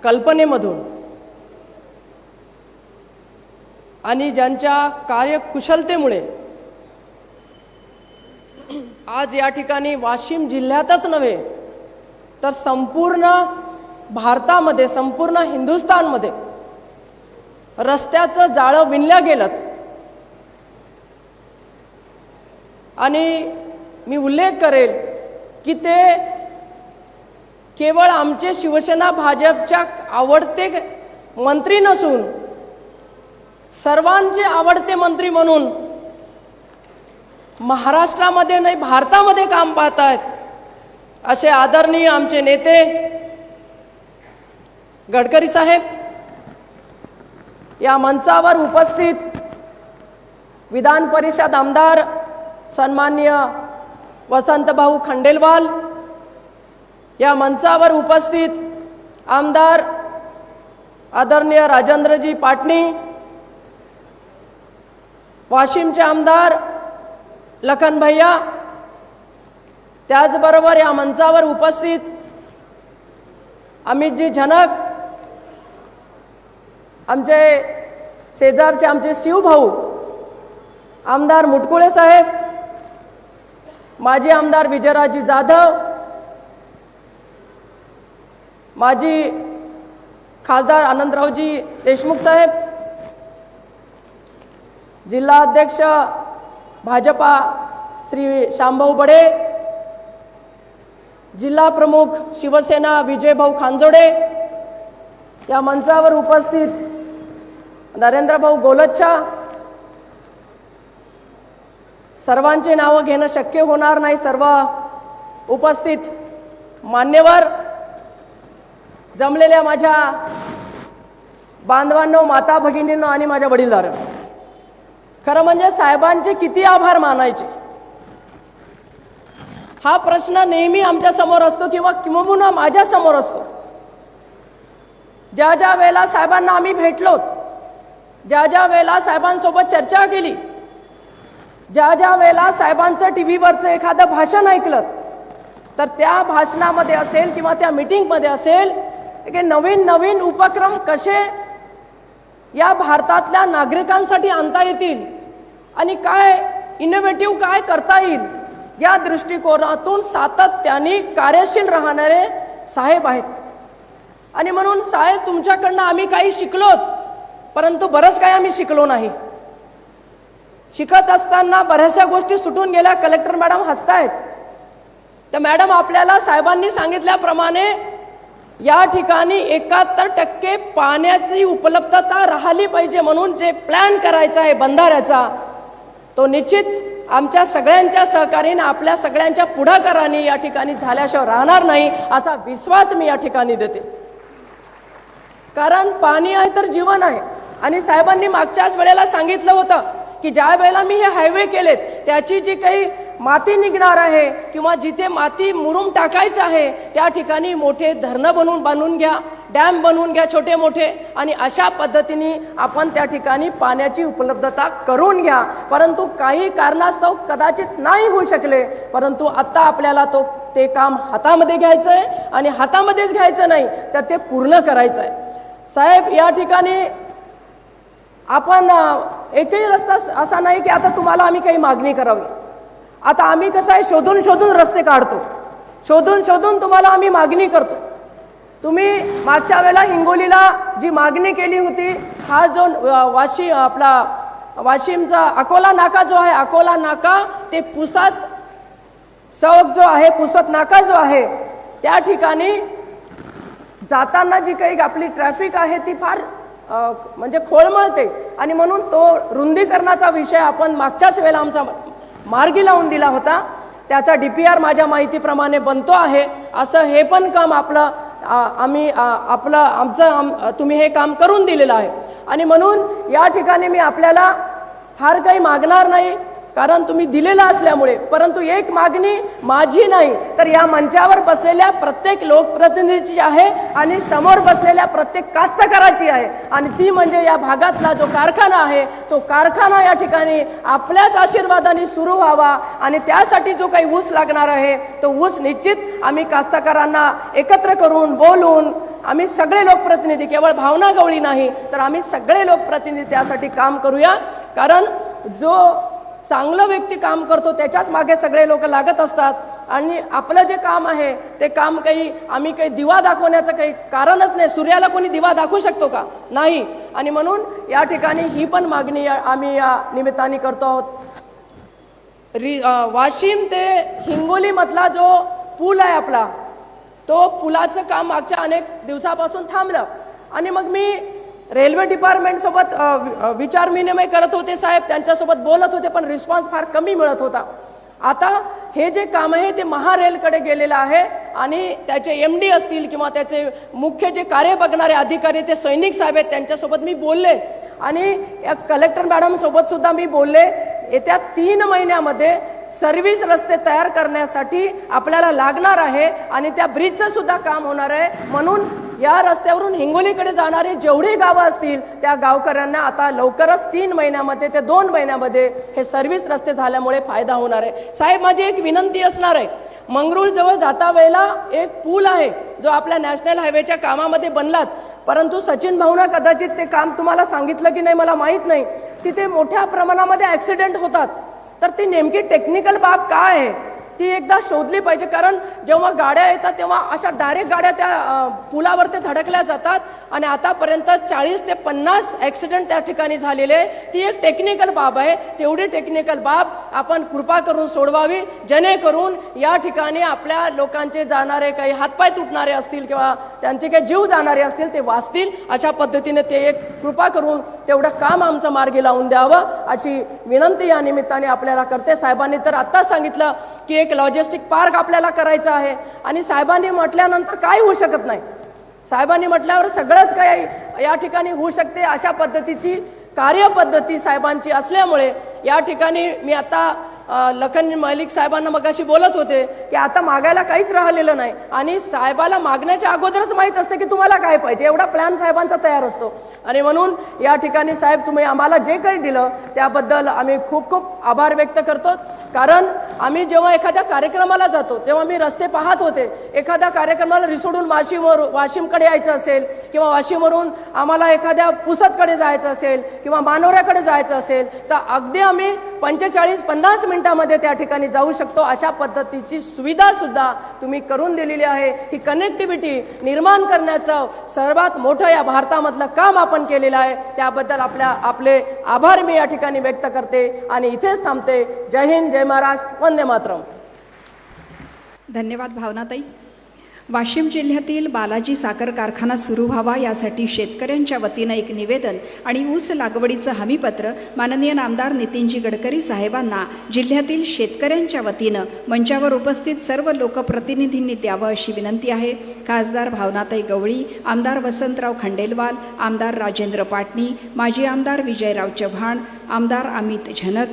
कल्पनेमधून आणि ज्यांच्या कार्यकुशलतेमुळे आज या ठिकाणी वाशिम जिल्ह्यातच नव्हे तर संपूर्ण भारतामध्ये, संपूर्ण हिंदुस्थानमध्ये रस्त्याचं जाळं विणलं गेलं. आणि मी उल्लेख करेल की ते केवळ आमचे शिवसेना भाजपच्या आवडते मंत्री नसून सर्वांचे आवडते मंत्री म्हणून महाराष्ट्रामध्ये नाही भारतामध्ये काम पाहत आहेत असे आदरणीय आमचे नेते गडकरी साहेब, या मंचावर उपस्थित विधान परिषद आमदार सन्माननीय वसंतभाऊ खंडेलवाल, या मंचावर उपस्थित आमदार आदरणीय राजेंद्रजी पाटणी, वाशिमचे आमदार लखन भैया, त्याचबरोबर या मंचावर उपस्थित अमितजी झनक, आमचे शेजारचे आमचे शिवभाऊ आमदार मुटकुळे साहेब, माजी आमदार विजयराजी जाधव, माजी खासदार आनंदरावजी देशमुख साहेब, जिल्हा अध्यक्ष भाजपा श्री शामभाऊ बडे, जिल्हा प्रमुख शिवसेना विजयभाऊ खांजोडे, या मंचावर उपस्थित नरेंद्रभाऊ गोलच्छा, सर्वांचे नावं घेणं शक्य होणार नाही. सर्व उपस्थित मान्यवर, जमलेल्या माझ्या बांधवांनो, माता भगिनींनो आणि माझ्या वडीलधाऱ्यांनो, खरं म्हणजे साहेबांचे किती आभार मानायचे हा प्रश्न नेहमी आमच्या समोर असतो किंवा किंबहुना माझ्या समोर असतो. ज्या ज्या वेळेला साहेबांना आम्ही भेटलो, ज्या ज्या वेळेला साहेबांसोबत चर्चा केली, ज्या ज्या वेळेला साहेबांचं टीव्हीवरचं एखादं भाषण ऐकलं, तर त्या भाषणामध्ये असेल किंवा त्या मीटिंगमध्ये असेल की नवीन नवीन उपक्रम कसे या भारतातल्या नागरिकांसाठी आणता येतील आणि काय इनोव्हेटिव्ह काय करता येईल या दृष्टिकोनातून सातत्याने कार्यशील राहणारे साहेब आहेत. आणि म्हणून साहेब, तुमच्याकडनं आम्ही काही शिकलोत, परंतु बरंच काही आम्ही शिकलो नाही. शिकत असताना बऱ्याचशा गोष्टी सुटून गेल्या. कलेक्टर मॅडम हसतायत. तर मॅडम, आपल्याला साहेबांनी सांगितल्याप्रमाणे या ठिकाणी 71% पाण्याची उपलब्धता राहिली पाहिजे म्हणून जे प्लॅन करायचा आहे बंधाऱ्याचा, तो निश्चित आमच्या सगळ्यांच्या सहकार्याने, आपल्या सगळ्यांच्या पुढाकाराने या ठिकाणी झाल्याशिवाय राहणार नाही असा विश्वास मी या ठिकाणी देते. कारण पाणी आहे तर जीवन आहे. आणि साहेबांनी मागच्याच वेळेला सांगितलं होतं की ज्या वेळेला मी हे हायवे केलेत त्याची जी काही माती निघणार आहे किंवा जिथे माती मुरुम टाकायचं आहे त्या ठिकाणी मोठे धरणं बांधून घ्या, डॅम बनवून घ्या छोटे मोठे, आणि अशा पद्धतीने आपण त्या ठिकाणी पाण्याची उपलब्धता करून घ्या. परंतु काही कारणास्तव कदाचित नाही होऊ शकले, परंतु आता आपल्याला ते काम हातामध्ये घ्यायचं आहे आणि हातामध्येच घ्यायचं नाही तर ते पूर्ण करायचं आहे. साहेब, या ठिकाणी आपण एकही रस्ता असा नाही की आता तुम्हाला आम्ही काही मागणी करावी. आता आम्ही कसं आहे, शोधून शोधून रस्ते काढतो, शोधून शोधून तुम्हाला आम्ही मागणी करतो. तुम्ही मागच्या वेळेला हिंगोलीला जी मागणी केली होती, हा जो वाशिमचा अकोला नाका जो आहे, अकोला नाका ते पुसद चौक जो आहे, पुसद नाका जो आहे, त्या ठिकाणी जाताना जी काही आपली ट्रॅफिक आहे ती फार म्हणजे खोळमळते आणि म्हणून तो रुंदीकरणाचा विषय आपण मागच्याच वेळेला आमचा मार्गी लावून दिला होता. त्याचा DPR माझ्या माहितीप्रमाणे बनतो आहे. असं हे पण काम तुम्ही हे काम करून दिलेलं आहे. आणि म्हणून या ठिकाणी मी आपल्याला फार काही मागणार नाही. कारण तुम्ही दिलेला असल्यामुळे. परंतु एक मागणी माझी नाही तर या मंचावर बसलेल्या प्रत्येक लोकप्रतिनिधीची आहे आणि समोर बसलेल्या प्रत्येक कास्तकाराची आहे, आणि ती म्हणजे या भागातला जो कारखाना आहे तो कारखाना या ठिकाणी आपल्याच आशीर्वादाने सुरू व्हावा. आणि त्यासाठी जो काही ऊस लागणार आहे तो ऊस निश्चित आम्ही कास्तकारांना एकत्र करून बोलून आम्ही सगळे लोकप्रतिनिधी, केवळ भावना गवळी नाही तर आम्ही सगळे लोकप्रतिनिधी त्यासाठी काम करूया. कारण जो चांगलं व्यक्ती काम करतो त्याच्याच मागे सगळे लोक लागत असतात. आणि आपलं जे काम आहे ते काम आम्ही काही दिवा दाखवण्याचं काही कारणच नाही. सूर्याला कोणी दिवा दाखवू शकतो का? नाही. आणि म्हणून या ठिकाणी ही पण मागणी आम्ही या निमित्ताने करतो आहोत. वाशिम ते हिंगोली मधला जो पूल आहे आपला, तो पुलाचं काम मागच्या अनेक दिवसापासून थांबलं. आणि मग मी रेल्वे डिपार्टमेंट सोबत विचार विनिमय करत होते साहेब, त्यांच्यासोबत बोलत होते, पण रिस्पॉन्स फार कमी मिळत होता. आता हे जे काम आहे ते महारेलकडे गेलेलं आहे आणि त्याचे MD असतील किंवा त्याचे मुख्य जे कार्य बघणारे अधिकारी ते सैनिक साहेब आहेत, त्यांच्यासोबत मी बोलले आणि कलेक्टर मॅडम सोबत सुद्धा मी बोलले. येत्या 3 महिन्यामध्ये सर्व्हिस रस्ते तयार करण्यासाठी आपल्याला लागणार आहे आणि त्या ब्रिजचं सुद्धा काम होणार आहे. म्हणून या रस्त्यावरून हिंगोलीकडे जाणारी जेवढी गावं असतील त्या गावकऱ्यांना आता लवकरच 3 महिन्यामध्ये ते 2 महिन्यामध्ये हे सर्व्हिस रस्ते झाल्यामुळे फायदा होणार आहे. साहेब, माझी एक विनंती असणार आहे. मंगरुळ जवळ जाता वेळेला एक पूल आहे जो आपल्या नॅशनल हायवेच्या कामामध्ये बनलात, परंतु सचिन भाऊना कदाचित ते काम तुम्हाला सांगितलं की नाही मला माहीत नाही. तिथे मोठ्या प्रमाणामध्ये ॲक्सिडेंट होतात. तर ती नेमकी टेक्निकल बाब काय आहे ती एकदा शोधली पाहिजे. कारण जेव्हा गाड्या येतात तेव्हा अशा डायरेक्ट गाड्या त्या पुलावर ते धडकल्या जातात आणि आतापर्यंत 40 ते 50 ॲक्सिडेंट त्या ठिकाणी झालेले. ती एक टेक्निकल बाब आहे. तेवढी टेक्निकल बाब आपण कृपा करून सोडवावी, जेणेकरून या ठिकाणी आपल्या लोकांचे जाणारे काही हातपाय तुटणारे असतील किंवा त्यांचे काही जीव जाणारे असतील ते वाचतील. अशा पद्धतीने ते एक कृपा करून तेवढं काम आमचं मार्गी लावून द्यावं अशी विनंती या निमित्ताने आपल्याला करते. साहेबांनी तर आत्ताच सांगितलं की एक लॉजिस्टिक पार्क आपल्याला करायचं आहे आणि साहेबांनी म्हटल्यानंतर काय होऊ शकत नाही. साहेबांनी म्हटल्यावर सगळंच काही या ठिकाणी होऊ शकते. अशा पद्धतीची कार्यपद्धती साहेबांची असल्यामुळे या ठिकाणी मी आता लखन मलिक साहेबांना मगाशी बोलत होते की आता मागायला काहीच राहिलेलं नाही आणि साहेबाला मागण्याच्या अगोदरच माहीत असते की तुम्हाला काय पाहिजे. एवढा प्लॅन साहेबांचा तयार असतो. आणि म्हणून या ठिकाणी साहेब तुम्ही आम्हाला जे काही दिलं त्याबद्दल आम्ही खूप खूप आभार व्यक्त करतो. कारण आम्ही जेव्हा एखाद्या कार्यक्रमाला जातो तेव्हा मी रस्ते पाहत होते. एखाद्या कार्यक्रमाला रिसोडून वाशिमकडे यायचं असेल किंवा वाशिमवरून आम्हाला एखाद्या पुसदकडे जायचं असेल किंवा मानोऱ्याकडे जायचं असेल तर अगदी आम्ही 45-50 मिनिटामध्ये त्या ठिकाणी जाऊ शकतो. अशा पद्धतीची सुविधा सुद्धा तुम्ही करून दिलेली आहे. ही कनेक्टिव्हिटी निर्माण करण्याचं सर्वात मोठं या भारतामधलं काम आपण केलेलं आहे. त्याबद्दल आपले आभार मी या ठिकाणी व्यक्त करते आणि इथेच थांबते. जय हिंद, जय महाराष्ट्र, वंदे मातरम. धन्यवाद भावनाताई. वाशिम जिल्ह्यातील बालाजी साखर कारखाना सुरू व्हावा यासाठी शेतकऱ्यांच्या वतीनं एक निवेदन आणि ऊस लागवडीचं हमीपत्र माननीय नामदार नितीनजी गडकरी साहेबांना जिल्ह्यातील शेतकऱ्यांच्या वतीनं मंचावर उपस्थित सर्व लोकप्रतिनिधींनी द्यावं अशी विनंती आहे. खासदार भावनाताई गवळी, आमदार वसंतराव खंडेलवाल, आमदार राजेंद्र पाटणी, माजी आमदार विजयराव चव्हाण, आमदार अमित झनक,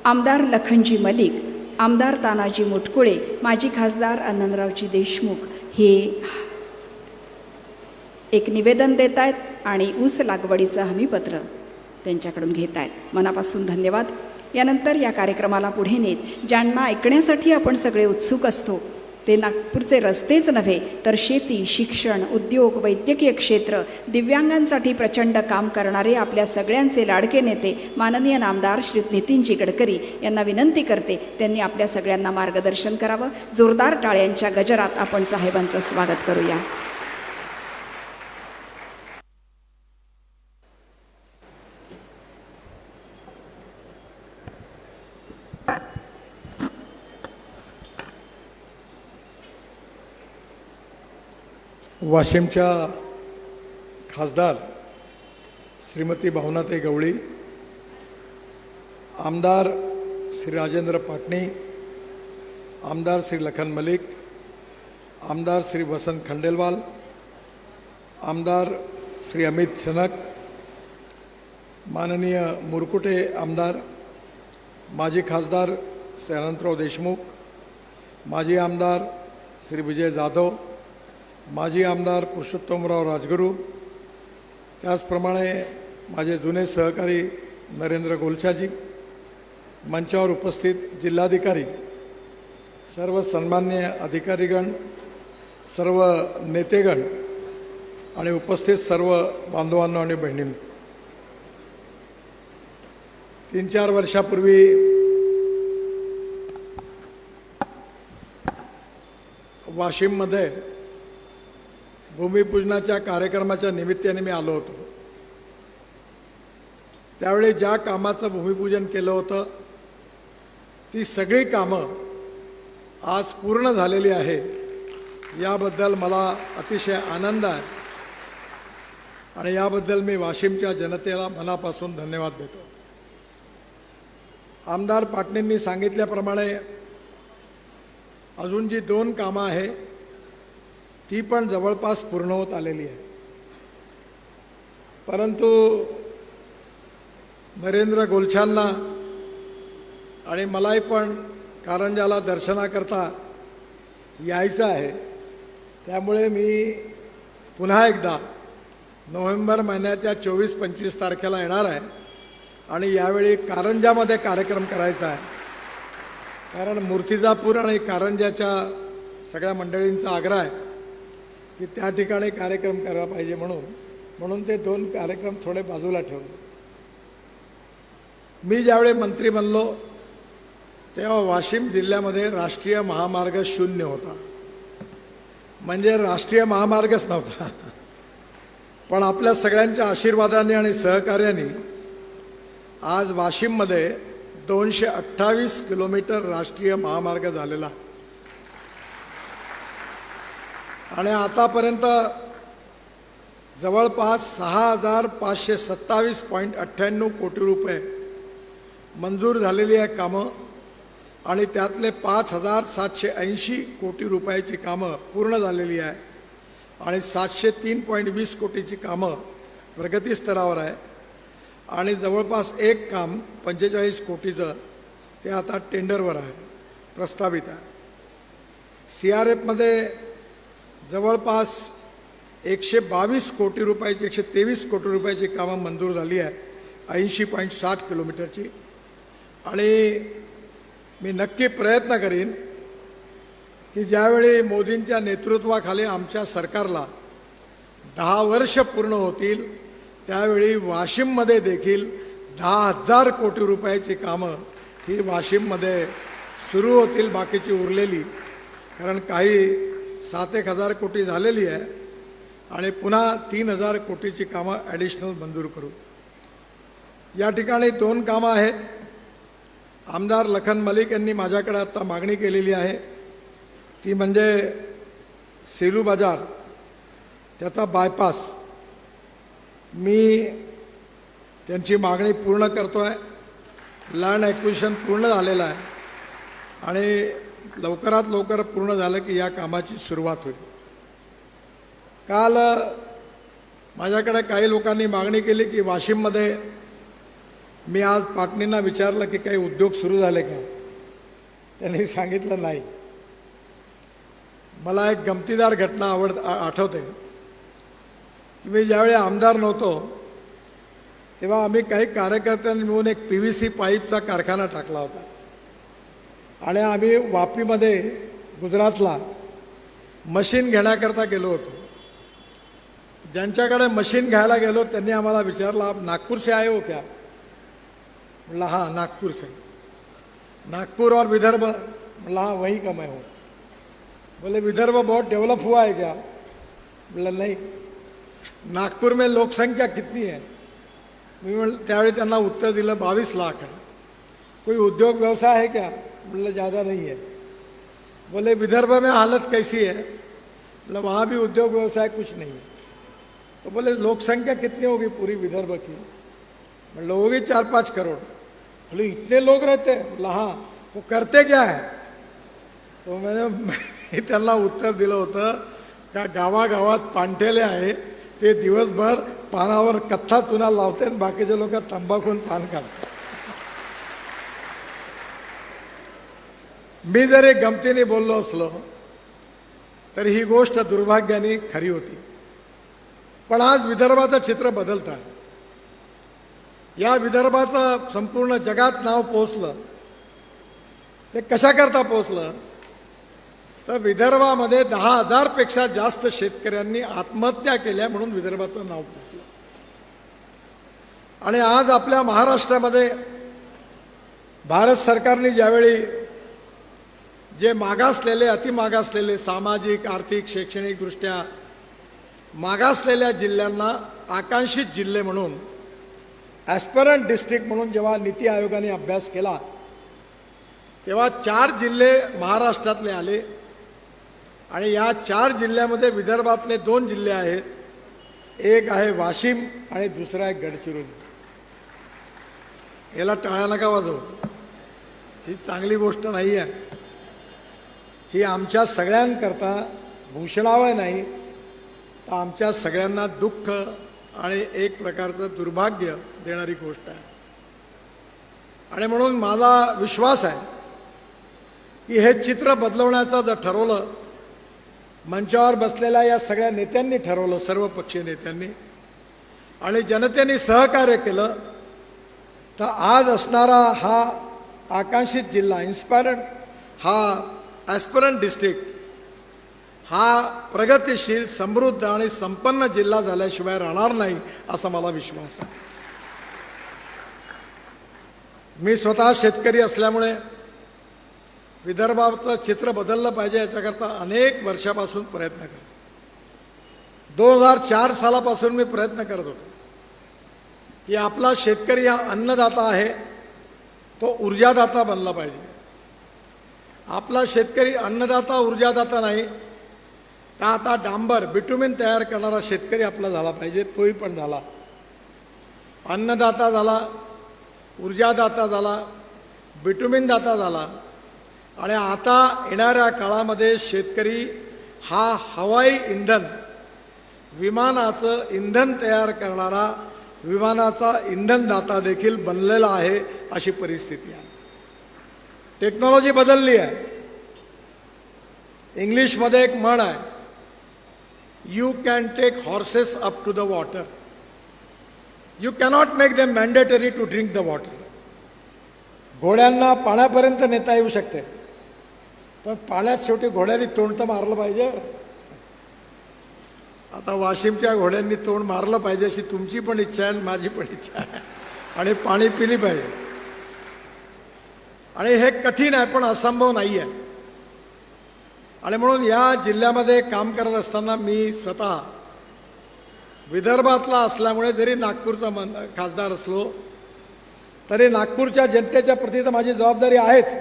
आमदार लखनजी मलिक, आमदार तानाजी मुटकुळे, माजी खासदार आनंदरावजी देशमुख हे एक निवेदन देत आहेत आणि ऊस लागवडीचं हमीपत्र त्यांच्याकडून घेत आहेत. मनापासून धन्यवाद. यानंतर या कार्यक्रमाला पुढे नेत ज्यांना ऐकण्यासाठी आपण सगळे उत्सुक असतो ते नागपूरचे रस्तेच नव्हे तर शेती, शिक्षण, उद्योग, वैद्यकीय क्षेत्र, दिव्यांगांसाठी प्रचंड काम करणारे आपल्या सगळ्यांचे लाडके नेते माननीय नामदार श्री नितीनजी गडकरी यांना विनंती करते त्यांनी आपल्या सगळ्यांना मार्गदर्शन करावं. जोरदार टाळ्यांच्या गजरात आपण साहेबांचं स्वागत करूया. वाशिमच्या खासदार श्रीमती भावनाताई गवळी, आमदार श्री राजेंद्र पाटणी, आमदार श्री लखन मलिक, आमदार श्री वसंत खंडेलवाल, आमदार श्री अमित झनक, माननीय मुरकुटे आमदार, माजी खासदार श्री अनंतराव देशमुख, माजी आमदार श्री विजय जाधव, माजी आमदार पुरुषोत्तमराव राजगुरू, त्याचप्रमाणे माझे जुने सहकारी नरेंद्र गोलछाजी, मंचावर उपस्थित जिल्हाधिकारी, सर्व सन्मान्य अधिकारीगण, सर्व नेतेगण आणि उपस्थित सर्व बांधवांनो आणि बहिणींनो, 3-4 वर्षापूर्वी वाशिममध्ये भूमिपूजनाच्या कार्यक्रमाच्या निमित्ताने मी आलो होतो. त्यावेळी ज्या कामाचं भूमिपूजन केलं होतं ती सगळी कामं आज पूर्ण झालेली आहे. याबद्दल मला अतिशय आनंद आहे आणि याबद्दल मी वाशिमच्या जनतेला मनापासून धन्यवाद देतो. आमदार पाटणींनी सांगितल्याप्रमाणे अजून जी 2 कामं आहे ती पण जवळपास पूर्ण होत आलेली आहे. परंतु नरेंद्र गोलछांना आणि मलाही पण कारंजाला दर्शनाकरता यायचं आहे. त्यामुळे मी पुन्हा एकदा नोव्हेंबर महिन्याच्या 24-25 तारखेला येणार आहे आणि यावेळी कारंजामध्ये कार्यक्रम करायचा आहे. कारण मूर्तिजापूर आणि कारंजाच्या सगळ्या मंडळींचा आग्रह आहे की त्या ठिकाणी कार्यक्रम करायला पाहिजे म्हणून ते 2 कार्यक्रम थोडे बाजूला ठेवले. मी ज्यावेळी मंत्री बनलो तेव्हा वाशिम जिल्ह्यामध्ये राष्ट्रीय महामार्ग 0 होता, म्हणजे राष्ट्रीय महामार्गच नव्हता. पण आपल्या सगळ्यांच्या आशीर्वादाने आणि सहकार्याने आज वाशिममध्ये 228 किलोमीटर राष्ट्रीय महामार्ग झालेला आणि आतापर्यंत जवळपास 6,527.98 कोटी रुपये मंजूर झालेली आहे कामं आणि त्यातले 5,780 कोटी रुपयाची कामं पूर्ण झालेली आहे आणि 703.20 कोटीची कामं प्रगती स्तरावर आहे आणि जवळपास एक काम 45 कोटीचं ते आता टेंडरवर आहे, प्रस्तावित आहे. CRFमध्ये जवळपास 122 कोटी रुपयाची 123 कोटी रुपयाची कामं मंजूर झाली आहे 80.60 किलोमीटरची. आणि मी नक्की प्रयत्न करीन की ज्यावेळी मोदींच्या नेतृत्वाखाली आमच्या सरकारला 10 वर्ष पूर्ण होतील त्यावेळी वाशिममध्ये देखील 10,000 कोटी रुपयाची कामं ही वाशिममध्ये सुरू होतील, बाकीची उरलेली. कारण काही 7,000 कोटी झालेली आहे आणि पुन्हा 3,000 कोटीची कामं ॲडिशनल मंजूर करू. या ठिकाणी 2 कामं आहेत. आमदार लखन मलिक यांनी माझ्याकडे आत्ता मागणी केलेली आहे ती म्हणजे सेलू बाजार त्याचा बायपास. मी त्यांची मागणी पूर्ण करतो आहे. लँड ॲक्विजिशन पूर्ण झालेलं आहे आणि लवकरात लवकर पूर्ण झालं की या कामाची सुरुवात होईल. काल माझ्याकडे काही लोकांनी मागणी केली की वाशिममध्ये, मी आज पाटणींना विचारलं की काही उद्योग सुरू झाले का, त्यांनी सांगितलं नाही. मला एक गमतीदार घटना आठवते की मी ज्यावेळी आमदार नव्हतो तेव्हा आम्ही काही कार्यकर्त्यांनी मिळून एक PVC पाईपचा कारखाना टाकला होता आणि आम्ही वापीमध्ये गुजरातला मशीन घेण्याकरता गेलो होतो. ज्यांच्याकडे मशीन घ्यायला गेलो त्यांनी आम्हाला विचारलं, आप नागपूर से आए हो क्या? बोला हाँ नागपुर से. नागपुर और विदर्भ? बोला हाँ वहीं का मैं हूँ. बोले विदर्भ बहुत डेवलप हुआ है क्या? बोला नहीं. नागपुर में लोकसंख्या कितनी है? मी त्यावेळी त्यांना उत्तर दिलं 22 लाख है. कोई उद्योग व्यवसाय है क्या? बोला ज़्यादा नहीं है. बोले विदर्भ में हालत कैसी है? बोला वहाँ भी उद्योग व्यवसाय कुछ नहीं है. तो बोले लोकसंख्या कितनी होगी पूरी विदर्भ की? मतलब होगी 4-5 करोड़. बोले इतने लोग रहते हैं? बोला हाँ. तो करते क्या है? तो मैंने त्यांना उत्तर दिलं होतं का गावागावात पाणठेले आहे ते दिवसभर पानावर कथ्था चुना लावते आणि बाकीचे लोक तंबाखून पान काढतात. मी जर एक गमतीने बोललो असलो तर ही गोष्ट दुर्भाग्याने खरी होती. पण आज विदर्भाचं चित्र बदलत आहे. या विदर्भाचं संपूर्ण जगात नाव पोहोचलं. ते कशाकरता पोहोचलं तर विदर्भामध्ये 10,000 पेक्षा जास्त शेतकऱ्यांनी आत्महत्या केल्या म्हणून विदर्भाचं नाव पोहोचलं. आणि आज आपल्या महाराष्ट्रामध्ये भारत सरकारने ज्यावेळी जे मागासलेले अतिमागासलेले सामाजिक आर्थिक शैक्षणिकदृष्ट्या मागासलेल्या जिल्ह्यांना आकांक्षित जिल्हे म्हणून ॲस्परंट डिस्ट्रिक्ट म्हणून जेव्हा नीती आयोगाने अभ्यास केला तेव्हा 4 जिल्हे महाराष्ट्रातले आले. आणि या 4 जिल्ह्यामध्ये विदर्भातले 2 जिल्हे आहेत. एक आहे वाशिम आणि दुसरा आहे गडचिरोली. याला टाळ्या नका वाजवू. ही चांगली गोष्ट नाही आहे. ही आमच्या सगळ्यांकरता भूषणावह नाही तर आमच्या सगळ्यांना दुःख आणि एक प्रकारचं दुर्भाग्य देणारी गोष्ट आहे. आणि म्हणून माझा विश्वास आहे की हे चित्र बदलवण्याचं जर ठरवलं, मंचावर बसलेल्या या सगळ्या नेत्यांनी ठरवलं, सर्व पक्षीय नेत्यांनी, आणि जनतेने सहकार्य केलं, तर आज असणारा हा आकांक्षित जिल्हा ॲस्परंट डिस्ट्रिक्ट हा प्रगतिशील, समृद्ध आणि संपन्न जिल्हा झाल्याशिवाय राहणार नाही असा मला विश्वास आहे. मी स्वतः शेतकरी असल्यामुळे विदर्भाचं चित्र बदललं पाहिजे याच्याकरता अनेक वर्षापासून प्रयत्न करतो. 2004 सालापासून मी प्रयत्न करत होतो की आपला शेतकरी हा अन्नदाता आहे, तो ऊर्जादाता बनला पाहिजे. आपला शेतकरी अन्नदाता ऊर्जादाता नाही तर आता डांबर बिटुमिन तयार करणारा शेतकरी आपला झाला पाहिजे. तोही पण झाला. अन्नदाता झाला, ऊर्जादाता झाला, बिटुमिनदाता झाला. आणि आता येणाऱ्या काळामध्ये शेतकरी हा हवाई इंधन, विमानाचं इंधन तयार करणारा विमानाचा इंधनदाता देखील बनलेला आहे अशी परिस्थिती आहे. टेक्नॉलॉजी बदलली आहे. इंग्लिशमध्ये एक म्हण आहे, you can take horses up to the water, you cannot make them mandatory to drink the water. घोड्यांना पाण्यापर्यंत नेता येऊ शकते, पण पाण्यात शेवटी घोड्यांनी तोंड तर मारलं पाहिजे. आता वाशिमच्या घोड्यांनी तोंड मारलं पाहिजे अशी तुमची पण इच्छा आहे, माझी पण इच्छा आहे. आणि पाणी पिली पाहिजे. आणि हे कठीण आहे पण असंभव नाही आहे. आणि म्हणून या जिल्ह्यामध्ये काम करत असताना मी स्वतः विदर्भातला असल्यामुळे जरी नागपूरचा खासदार असलो तरी नागपूरच्या जनतेच्या प्रती तर माझी जबाबदारी आहेच.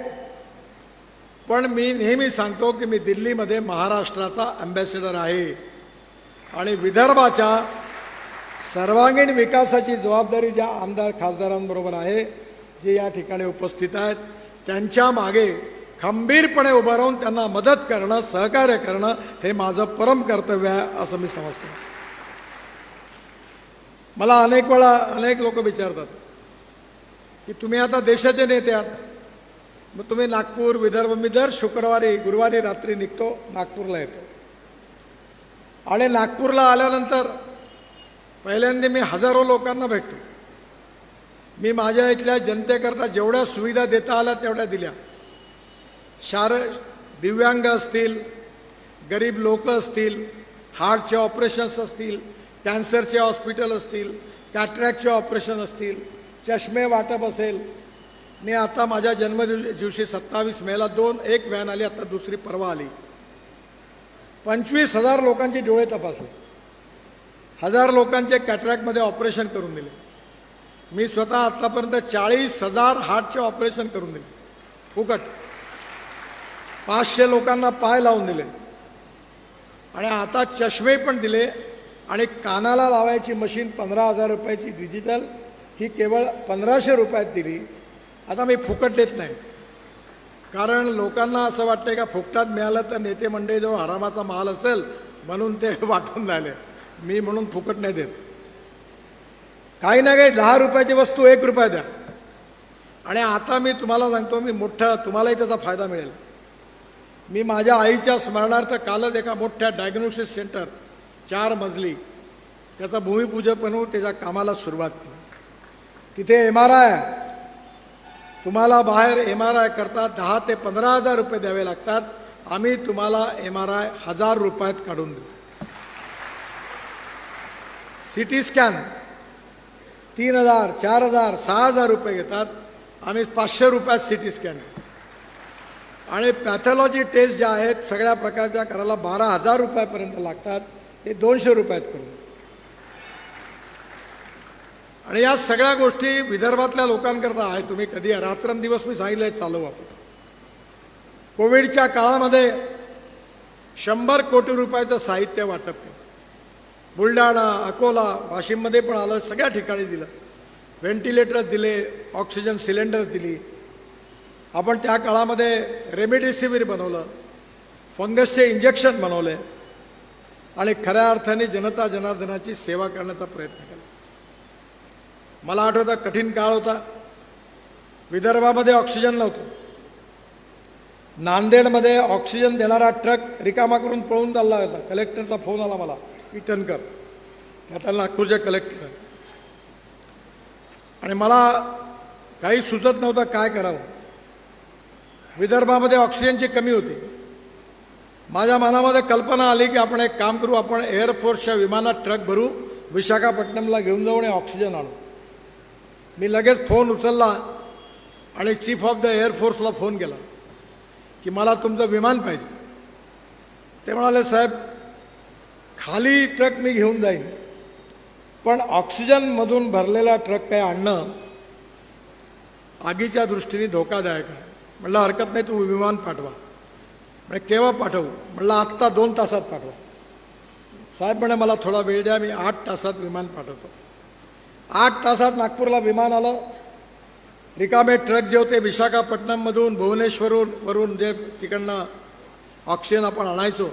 पण मी नेहमी सांगतो की मी दिल्लीमध्ये महाराष्ट्राचा ॲम्बॅसेडर आहे आणि विदर्भाच्या सर्वांगीण विकासाची जबाबदारी ज्या आमदार खासदारांबरोबर आहे, जे या ठिकाणी उपस्थित आहेत, त्यांच्या मागे खंबीरपणे उभं राहून त्यांना मदत करणं, सहकार्य करणं हे माझं परम कर्तव्य आहे असं मी समजतो. मला अनेक वेळा अनेक लोक विचारतात की तुम्ही आता देशाचे नेते आहात, मग तुम्ही नागपूर, विदर्भ, मी दर गुरुवारी रात्री निघतो, नागपूरला येतो. आणि नागपूरला आल्यानंतर पहिल्यांदा मी हजारो लोकांना भेटतो. मी माझ्या इथल्या जनतेकरता जेवढ्या सुविधा देता आल्या तेवढ्या दिल्या. दिव्यांग असतील, गरीब लोक असतील, हार्टचे ऑपरेशन्स असतील, कॅन्सरचे हॉस्पिटल असतील, कॅटरॅक्टचे ऑपरेशन असतील, चष्मे वाटप असेल. मी आता माझ्या जन्मदिवशी 27 मेला एक व्हॅन आली, आता दुसरी परवा आली. 25,000 लोकांचे डोळे तपासले, 1000 लोकांचे कॅटरॅक्टमध्ये ऑपरेशन करून दिले. मी स्वतः आत्तापर्यंत 40,000 हार्टचे ऑपरेशन करून दिले फुकट. 500 लोकांना पाय लावून दिले. आणि आता चष्मे पण दिले. आणि कानाला लावायची मशीन 15,000 रुपयाची डिजिटल, ही केवळ 1,500 रुपयात दिली. आता मी फुकट देत नाही, कारण लोकांना असं वाटतं का फुकटात मिळालं तर नेते मंडळीजवळ हरामाचा माल असेल म्हणून ते वाटून राहिले. मी म्हणून फुकट नाही देत. काही ना काही 10 रुपयाची वस्तू 1 रुपया द्या. आणि आता मी तुम्हाला सांगतो, मी मोठं, तुम्हालाही त्याचा फायदा मिळेल. मी माझ्या आईच्या स्मरणार्थ कालच एका मोठ्या डायग्नोसिस सेंटर 4 मजली त्याचा भूमिपूजन बनवून त्याच्या कामाला सुरुवात केली. तिथे MRI तुम्हाला बाहेर MRI करता 10,000 ते 15,000 रुपये द्यावे लागतात. आम्ही तुम्हाला MRI 1,000 रुपयात काढून देऊ. CT स्कॅन 3,000, 4,000, 6,000 रुपये घेतात. आम्ही 500 रुपयात CT स्कॅन देऊ. आणि पॅथॉलॉजी टेस्ट ज्या आहेत सगळ्या प्रकारच्या करायला 12,000 रुपयापर्यंत लागतात. ते 200 रुपयात करू. आणि या सगळ्या गोष्टी विदर्भातल्या लोकांकरता आहे. तुम्ही कधी रात्रंदिवस मी सांगितलंय चालू आपण. कोविडच्या काळामध्ये 100 कोटी रुपयाचं साहित्य वाटप केलं. बुलढाणा, अकोला, वाशिममध्ये पण आलं. सगळ्या ठिकाणी दिलं. व्हेंटिलेटर्स दिले, ऑक्सिजन सिलेंडर्स दिली. आपण त्या काळामध्ये रेमडेसिवीर बनवलं, फंगसचे इंजेक्शन बनवले आणि खऱ्या अर्थाने जनता जनार्दनाची सेवा करण्याचा प्रयत्न केला. मला आठवतं कठीण काळ होता. विदर्भामध्ये ऑक्सिजन नव्हतं. नांदेडमध्ये ऑक्सिजन देणारा ट्रक रिकामा करून पळून चालला होता. कलेक्टरचा फोन आला मला, इटनकर, त्यात नागपूरचे कलेक्टर आहे. आणि मला काही सुचत नव्हतं काय करावं. विदर्भामध्ये ऑक्सिजनची कमी होती. माझ्या मनामध्ये कल्पना आली की आपण एक काम करू, आपण एअरफोर्सच्या विमानात ट्रक भरू, विशाखापट्टणमला घेऊन जाऊ आणि ऑक्सिजन आणू. मी लगेच फोन उचलला आणि चीफ ऑफ द एअरफोर्सला फोन केला की मला तुमचं विमान पाहिजे. ते म्हणाले, साहेब खाली ट्रक मी घेऊन जाईन, पण ऑक्सिजनमधून भरलेला ट्रक काय आणणं आगीच्या दृष्टीने धोकादायक आहे. म्हटलं हरकत नाही, तू विमान पाठवा. म्हणजे केव्हा पाठवू? म्हटलं आत्ता 2 तासात पाठवा. साहेब म्हणे मला थोडा वेळ द्या, मी 8 तासात विमान पाठवतो. 8 तासात नागपूरला विमान आलं. रिकामे ट्रक जे होते विशाखापट्टणममधून, भुवनेश्वरवरून जे तिकडनं ऑक्सिजन आपण आणायचो,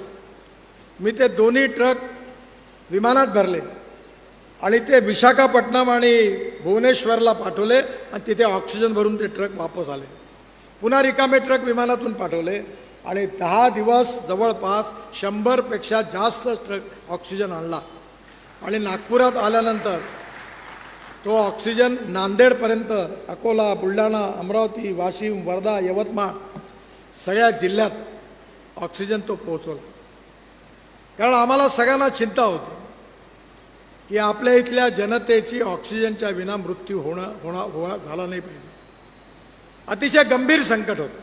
मी ते दोन्ही ट्रक विमानात भरले आणि ते विशाखापट्टणम आणि भुवनेश्वरला पाठवले आणि तिथे ऑक्सिजन भरून ते ट्रक वापस आले. पुन्हा रिकामे ट्रक विमानातून पाठवले आणि 10 दिवस जवळपास 100पेक्षा जास्त ट्रक ऑक्सिजन आणला. आणि नागपुरात आल्यानंतर तो ऑक्सिजन नांदेडपर्यंत, अकोला, बुलढाणा, अमरावती, वाशिम, वर्धा, यवतमाळ सगळ्या जिल्ह्यात ऑक्सिजन तो पोहोचवला. कारण आम्हाला सगळ्यांना चिंता होती की आपल्या इथल्या जनतेची ऑक्सिजनच्या विना मृत्यू झाला नाही पाहिजे. अतिशय गंभीर संकट होतं.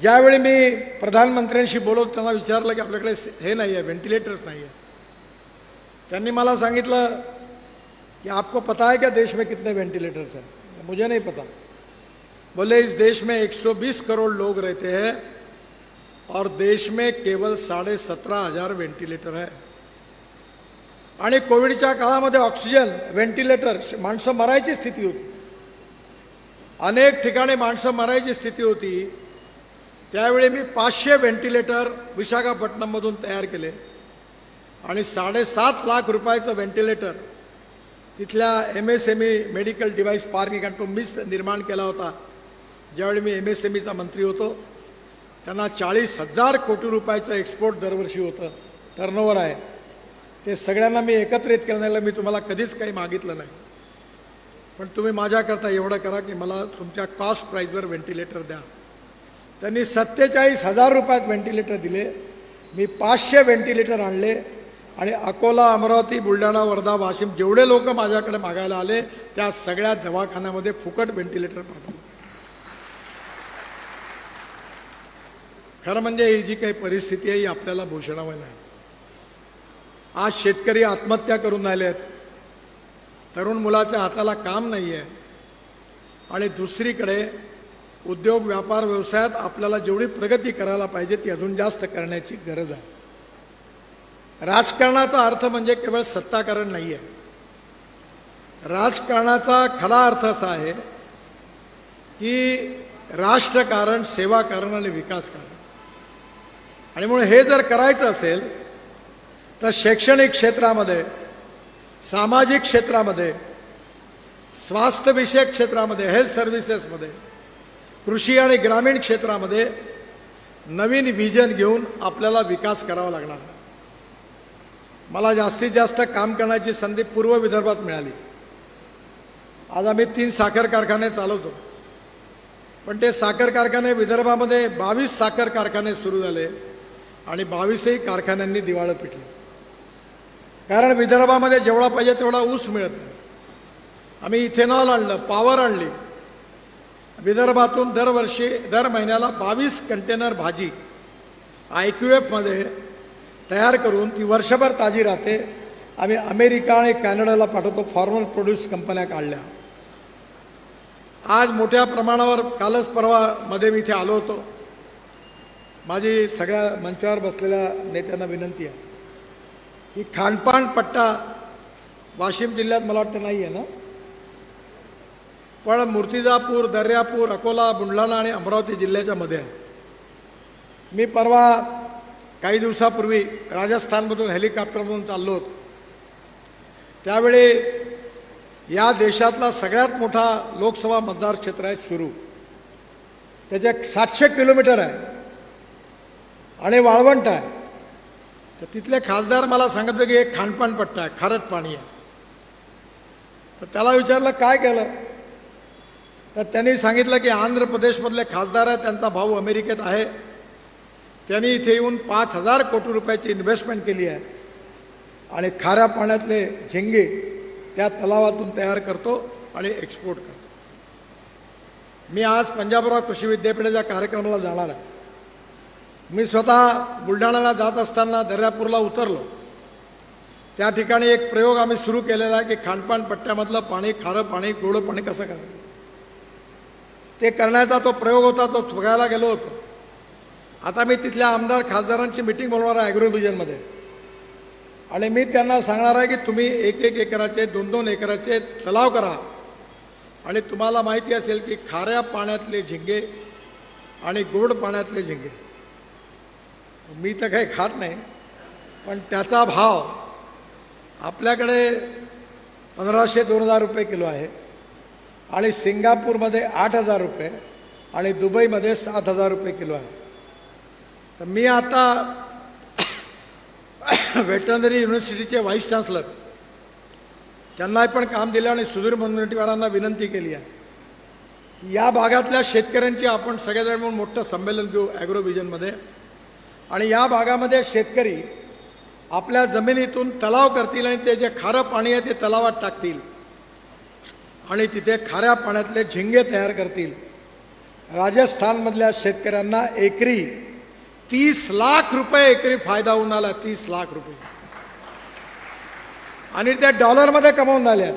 ज्यावेळी मी प्रधानमंत्र्यांशी बोलत त्यांना विचारलं की आपल्याकडे हे नाही आहे, व्हेंटिलेटर्स नाही आहे. त्यांनी मला सांगितलं कि आपको पता है क्या देश में कितने वेंटिलेटर्स हैं? मुझे नहीं पता. बोले इस देश में 120 करोड़ लोग रहते हैं और देश में केवल 17,500 वेंटिलेटर है. आणि कोविडच्या काळामध्ये ऑक्सिजन, व्हेंटिलेटर, माणसं मरायची स्थिती होती. अनेक ठिकाणी माणसं मरायची स्थिती होती. त्यावेळी मी 500 व्हेंटिलेटर विशाखापट्टणममधून तयार केले आणि 7.5 लाख रुपयाचं व्हेंटिलेटर तिथल्या MSME मेडिकल डिव्हाइस पार्क कारण मीच निर्माण केला होता. ज्यावेळी मी MSMEचा मंत्री होतो त्यांना 40,000 कोटी रुपयाचं एक्सपोर्ट दरवर्षी होतं, टर्नओव्हर आहे. ते सगळ्यांना मी एकत्रित केलं. मी तुम्हाला कधीच काही मागितलं नाही, पण तुम्ही माझ्याकरता एवढं करा की मला तुमच्या कॉस्ट प्राईजवर व्हेंटिलेटर द्या. त्यांनी 47,000 रुपयात व्हेंटिलेटर दिले. मी 500 व्हेंटिलेटर आणले आणि अकोला, अमरावती, बुलढाणा, वर्धा, वाशिम जेवढे लोक माझ्याकडे मागायला आले त्या सगळ्या दवाखान्यामध्ये फुकट व्हेंटिलेटर पाठवले. खरं म्हणजे ही जी काही परिस्थिती आहे ही आपल्याला भूषणावं नाही. आज शेतकरी आत्महत्या करून राहिले आहेत. तरुण मुलाच्या हाताला काम नाही आहे. आणि दुसरीकडे उद्योग, व्यापार, व्यवसायात आपल्याला जेवढी प्रगती करायला पाहिजे ती अजून जास्त करण्याची गरज आहे. राजकारणाचा अर्थ म्हणजे केवळ सत्ताकरण नाही आहे. राजकारणाचा खरा अर्थ असा आहे की राष्ट्रकारण, सेवाकारण आणि विकासकारण. आणि म्हणून हे जर करायचं असेल तर शैक्षणिक क्षेत्रामध्ये, सामाजिक क्षेत्रामध्ये, स्वास्थ्यविषयक क्षेत्रामध्ये, हेल्थ सर्व्हिसेसमध्ये, कृषी आणि ग्रामीण क्षेत्रामध्ये नवीन विजन घेऊन आपल्याला विकास करावा लागणार आहे. मला जास्तीत जास्त काम करण्याची संधी पूर्व विदर्भात मिळाली. आज आम्ही 3 साखर कारखाने चालवतो, पण ते साखर कारखाने विदर्भामध्ये 22 साखर कारखाने सुरू झाले आणि 22ही कारखान्यांनी दिवाळं पिटली. कारण विदर्भामध्ये जेवढा पाहिजे तेवढा ऊस मिळत नाही. आम्ही इथेनॉल आणलं, पॉवर आणली. विदर्भातून दरवर्षी दर महिन्याला 22 कंटेनर भाजी IQFमध्ये तयार करून ती वर्षभर ताजी राहते. आम्ही अमेरिका आणि कॅनडाला पाठवतो. फॉर्मल प्रोड्यूस कंपन्या काढल्या. आज मोठ्या प्रमाणावर कालच परवामध्ये मी इथे आलो होतो. माझी सगळ्या मंचावर बसलेल्या नेत्यांना विनंती आहे की खानपान पट्टा वाशिम जिल्ह्यात मला वाटतं नाही आहे ना, पण मूर्तिजापूर, दर्यापूर, अकोला, बुलढाणा आणि अमरावती जिल्ह्याच्या मध्ये आहे. मी परवा काही दिवसापूर्वी राजस्थानमधून हेलिकॉप्टरमधून चाललो होतो. त्यावेळी या देशातला सगळ्यात मोठा लोकसभा मतदार क्षेत्र आहे सुरू. त्याचे 700 किलोमीटर आहे आणि वाळवंट आहे. तर तिथले खासदार मला सांगत होते की एक खानपान पट्टा आहे, खारट पाणी आहे. तर त्याला विचारलं काय केलं, तर त्यांनी सांगितलं की आंध्र प्रदेशमधले खासदार आहेत, त्यांचा भाऊ अमेरिकेत आहे. त्यांनी इथे येऊन 5,000 कोटी रुपयाची इन्व्हेस्टमेंट केली आहे आणि खाऱ्या पाण्यातले झिंगे त्या तलावातून तयार करतो आणि एक्सपोर्ट करतो. मी आज पंजाबराव कृषी विद्यापीठाच्या कार्यक्रमाला जाणार आहे. मी स्वतः बुलढाण्याला जात असताना दर्यापूरला उतरलो. त्या ठिकाणी एक प्रयोग आम्ही सुरू केलेला आहे की खानपान पट्ट्यामधलं पाणी, खारं पाणी, गोड पाणी कसं करायचं. ते करण्याचा तो प्रयोग होता, तो बघायला गेलो होतो. आता मी तिथल्या आमदार खासदारांची मिटिंग बोलवणार आहे ॲग्रोव्हिजनमध्ये आणि मी त्यांना सांगणार आहे की तुम्ही 1-1 एकराचे 2-2 एकराचे तलाव करा आणि तुम्हाला माहिती असेल की खाऱ्या पाण्यातले झिंगे आणि गोड पाण्यातले झिंगे, मी तर काही खात नाही, पण त्याचा भाव आपल्याकडे 1,500-2,000 रुपये किलो आहे आणि सिंगापूरमध्ये 8,000 रुपये आणि दुबईमध्ये 7,000 रुपये किलो आहे. तर मी आता वेटरनरी युनिव्हर्सिटीचे व्हाईस चान्सलर त्यांना पण काम दिलं आणि सुधीर मुनगंटीवारांना विनंती केली आहे की या भागातल्या शेतकऱ्यांची आपण सगळेजण म्हणून मोठं संमेलन घेऊ ॲग्रोव्हिजनमध्ये आणि या भागामध्ये शेतकरी आपल्या जमिनीतून तलाव करतील आणि ते जे खारं पाणी आहे ते तलावात टाकतील आणि तिथे खाऱ्या पाण्यातले झिंगे तयार करतील. राजस्थानमधल्या शेतकऱ्यांना एकरी 30 लाख रुपये एकरी फायदा होऊन आला. 30 लाख रुपये आणि त्या डॉलरमध्ये कमावून झाल्या.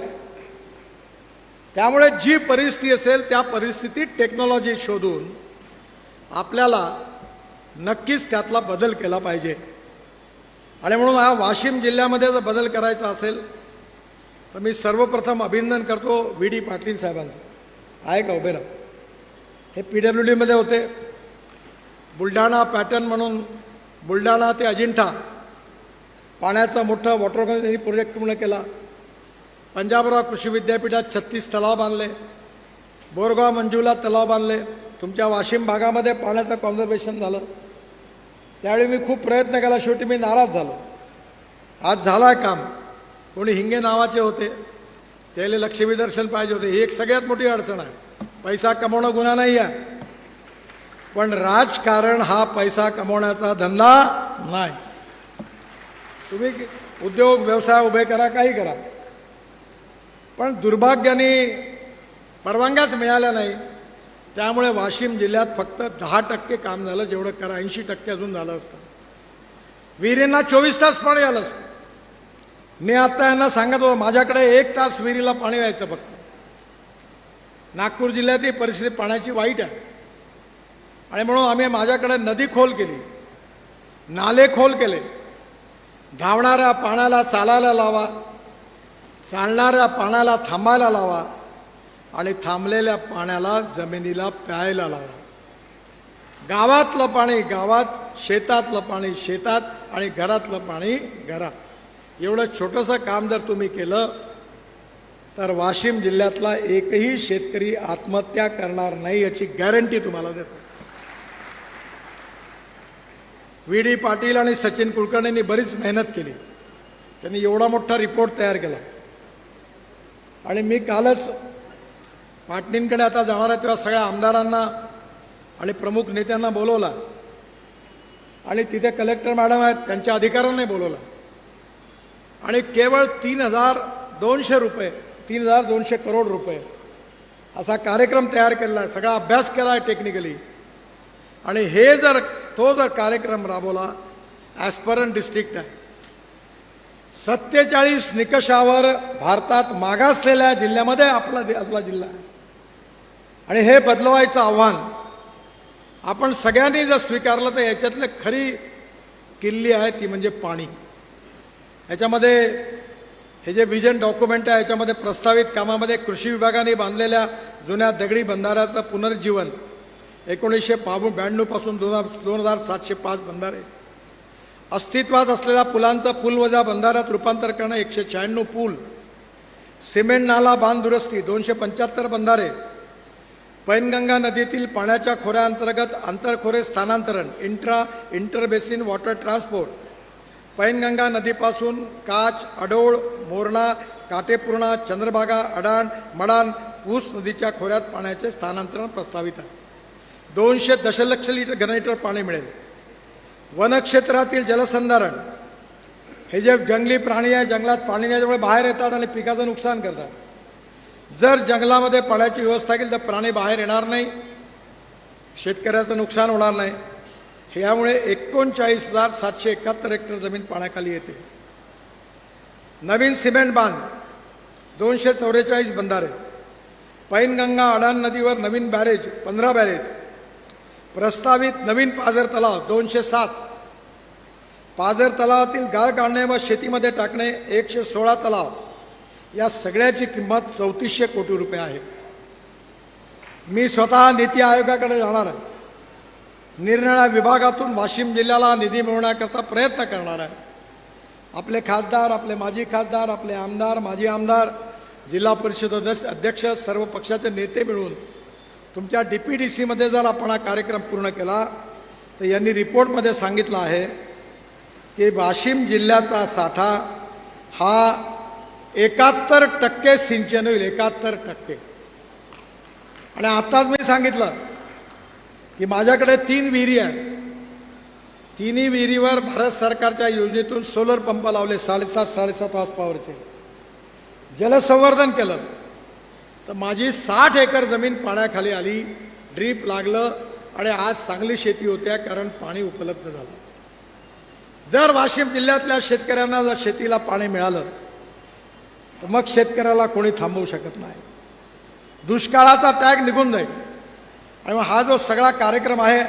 त्यामुळे जी परिस्थिती असेल त्या परिस्थितीत टेक्नॉलॉजी शोधून आपल्याला नक्कीच त्यातला बदल केला पाहिजे. आणि म्हणून हा वाशिम जिल्ह्यामध्ये जर बदल करायचा असेल तर मी सर्वप्रथम अभिनंदन करतो VD पाटील साहेबांचं. आहे का उभे राहा. हे PWDमध्ये होते. बुलढाणा पॅटर्न म्हणून बुलढाणा ते अजिंठा पाण्याचा मोठा वॉटर त्यांनी प्रोजेक्ट पूर्ण केला. पंजाबराव कृषी विद्यापीठात 36 तलाव बांधले. बोरगाव मंजूला तलाव बांधले. तुमच्या वाशिम भागामध्ये पाण्याचं कॉन्झर्वेशन झालं. त्यावेळी मी खूप प्रयत्न केला, शेवटी मी नाराज झालो. आज झाला काम. कोणी हिंगे नावाचे होते, त्याला लक्षवी दर्शन पाहिजे होते. ही एक सगळ्यात मोठी अडचण आहे. पैसा कमवणं गुन्हा नाही आहे, पण राजकारण हा पैसा कमवण्याचा धंदा नाही. तुम्ही उद्योग व्यवसाय उभे करा, काही करा, पण दुर्भाग्याने परवानग्याच मिळाल्या नाही. त्यामुळे वाशिम जिल्ह्यात फक्त 10% काम झालं. जेवढं करा 80% अजून झालं असतं. विहिरींना 24 तास पाणी आलं असतं. मी आता यांना सांगत होतो माझ्याकडे 1 तास विहिरीला पाणी व्हायचं फक्त. नागपूर जिल्ह्यात ही परिस्थिती पाण्याची वाईट आहे आणि म्हणून आम्ही माझ्याकडे नदी खोल केली, नाले खोल केले. धावणाऱ्या पाण्याला चालायला लावा, चालणाऱ्या पाण्याला थांबायला लावा आणि थांबलेल्या पाण्याला जमिनीला प्यायला लावा. गावातलं पाणी गावात, शेतातलं पाणी शेतात आणि घरातलं पाणी घरात. एवढं छोटंसं काम जर तुम्ही केलं तर वाशिम जिल्ह्यातला एकही शेतकरी आत्महत्या करणार नाही याची गॅरंटी तुम्हाला देतो. व्ही डी पाटील आणि सचिन कुलकर्णींनी बरीच मेहनत केली. त्यांनी एवढा मोठा रिपोर्ट तयार केला. आणि मी कालच पाटणींकडे आता जाणार आहे तेव्हा सगळ्या आमदारांना आणि प्रमुख नेत्यांना बोलवला आणि तिथे कलेक्टर मॅडम आहेत त्यांच्या अधिकाऱ्यांनाही बोलवलं आणि केवळ 3,200 करोड रुपये असा कार्यक्रम तयार केलेला आहे. सगळा अभ्यास केला आहे टेक्निकली. आणि हे जर कार्यक्रम राबवला ॲस्परन डिस्ट्रिक्ट आहे 47 निकषावर भारतात मागासलेल्या जिल्ह्यामध्ये आपला जिल्हा आहे. आणि हे बदलवायचं आव्हान आपण सगळ्यांनी जर स्वीकारलं तर याच्यातलं खरी किल्ली आहे ती म्हणजे पाणी. याच्यामध्ये हे जे विजन डॉक्युमेंट आहे याच्यामध्ये प्रस्तावित कामामध्ये कृषी विभागाने बांधलेल्या जुन्या दगडी बंधाऱ्याचं पुनर्जीवन 1992 पासून 2,705 बंधारे, अस्तित्वात असलेल्या पुलांचं पूलवजा बंधाऱ्यात रूपांतर करणं 196 पूल, सिमेंट नाला बांध दुरुस्ती 275 बंधारे, पैनगंगा नदीतील पाण्याच्या खोऱ्याअंतर्गत आंतरखोरे स्थानांतरण इंटरबेसिन वॉटर ट्रान्सपोर्ट, पैनगंगा नदीपासून काच, अडोळ, मोरणा, काटेपूर्णा, चंद्रभागा, अडाण, मडान, ऊस नदीच्या खोऱ्यात पाण्याचे स्थानांतरण प्रस्तावित आहे. 200 दशलक्ष घनलीटर पाणी मिळेल. वनक्षेत्रातील जलसंधारण, हे जे जंगली प्राणी आहे जंगलात पाणी नाही बाहेर येतात आणि पिकाचं नुकसान करतात. जर जंगलामध्ये पाण्याची व्यवस्था केली तर प्राणी बाहेर येणार नाही, शेतकऱ्याचं नुकसान होणार नाही. यामुळे 39,771 हेक्टर जमीन पाण्याखाली येते. नवीन सिमेंट बांध 244 बंधारे, पैनगंगा अडाण नदीवर नवीन बॅरेज 15 बॅरेज, प्रस्तावित नवीन पाझर तलाव 207, पाझर तलावातील गाळ काढणे व शेतीमध्ये टाकणे 116 तलाव, या सगळ्याची किंमत 3400 कोटी रुपये आहे. मी स्वतः नीती आयोगाकडे जाणार आहे. निरनिराळ्या विभागातून वाशिम जिल्ह्याला निधी मिळवण्याकरता प्रयत्न करणार आहे. आपले खासदार, आपले माजी खासदार, आपले आमदार, माजी आमदार, जिल्हा परिषद अध्यक्ष, सर्व पक्षाचे नेते मिळून तुमच्या DPDCमध्ये जर आपण हा कार्यक्रम पूर्ण केला तर यांनी रिपोर्टमध्ये सांगितलं आहे की वाशिम जिल्ह्याचा साठा हा 71% सिंचन होईल. 71%. आणि आत्ताच मी सांगितलं की माझ्याकडे 3 विहिरी आहे. तिन्ही विहिरीवर भारत सरकारच्या योजनेतून सोलर पंप लावले 7.5 हॉर्स पॉवरचे, जलसंवर्धन केलं तर माझी 60 एकर जमीन पाण्याखाली आली, ड्रीप लागलं आणि आज चांगली शेती होते कारण पाणी उपलब्ध झालं. जर वाशिम जिल्ह्यातल्या शेतकऱ्यांना जर शेतीला पाणी मिळालं तर मग शेतकऱ्याला कोणी थांबवू शकत नाही. दुष्काळाचा टॅग निघून जाईल. आणि हा जो सगळा कार्यक्रम आहे,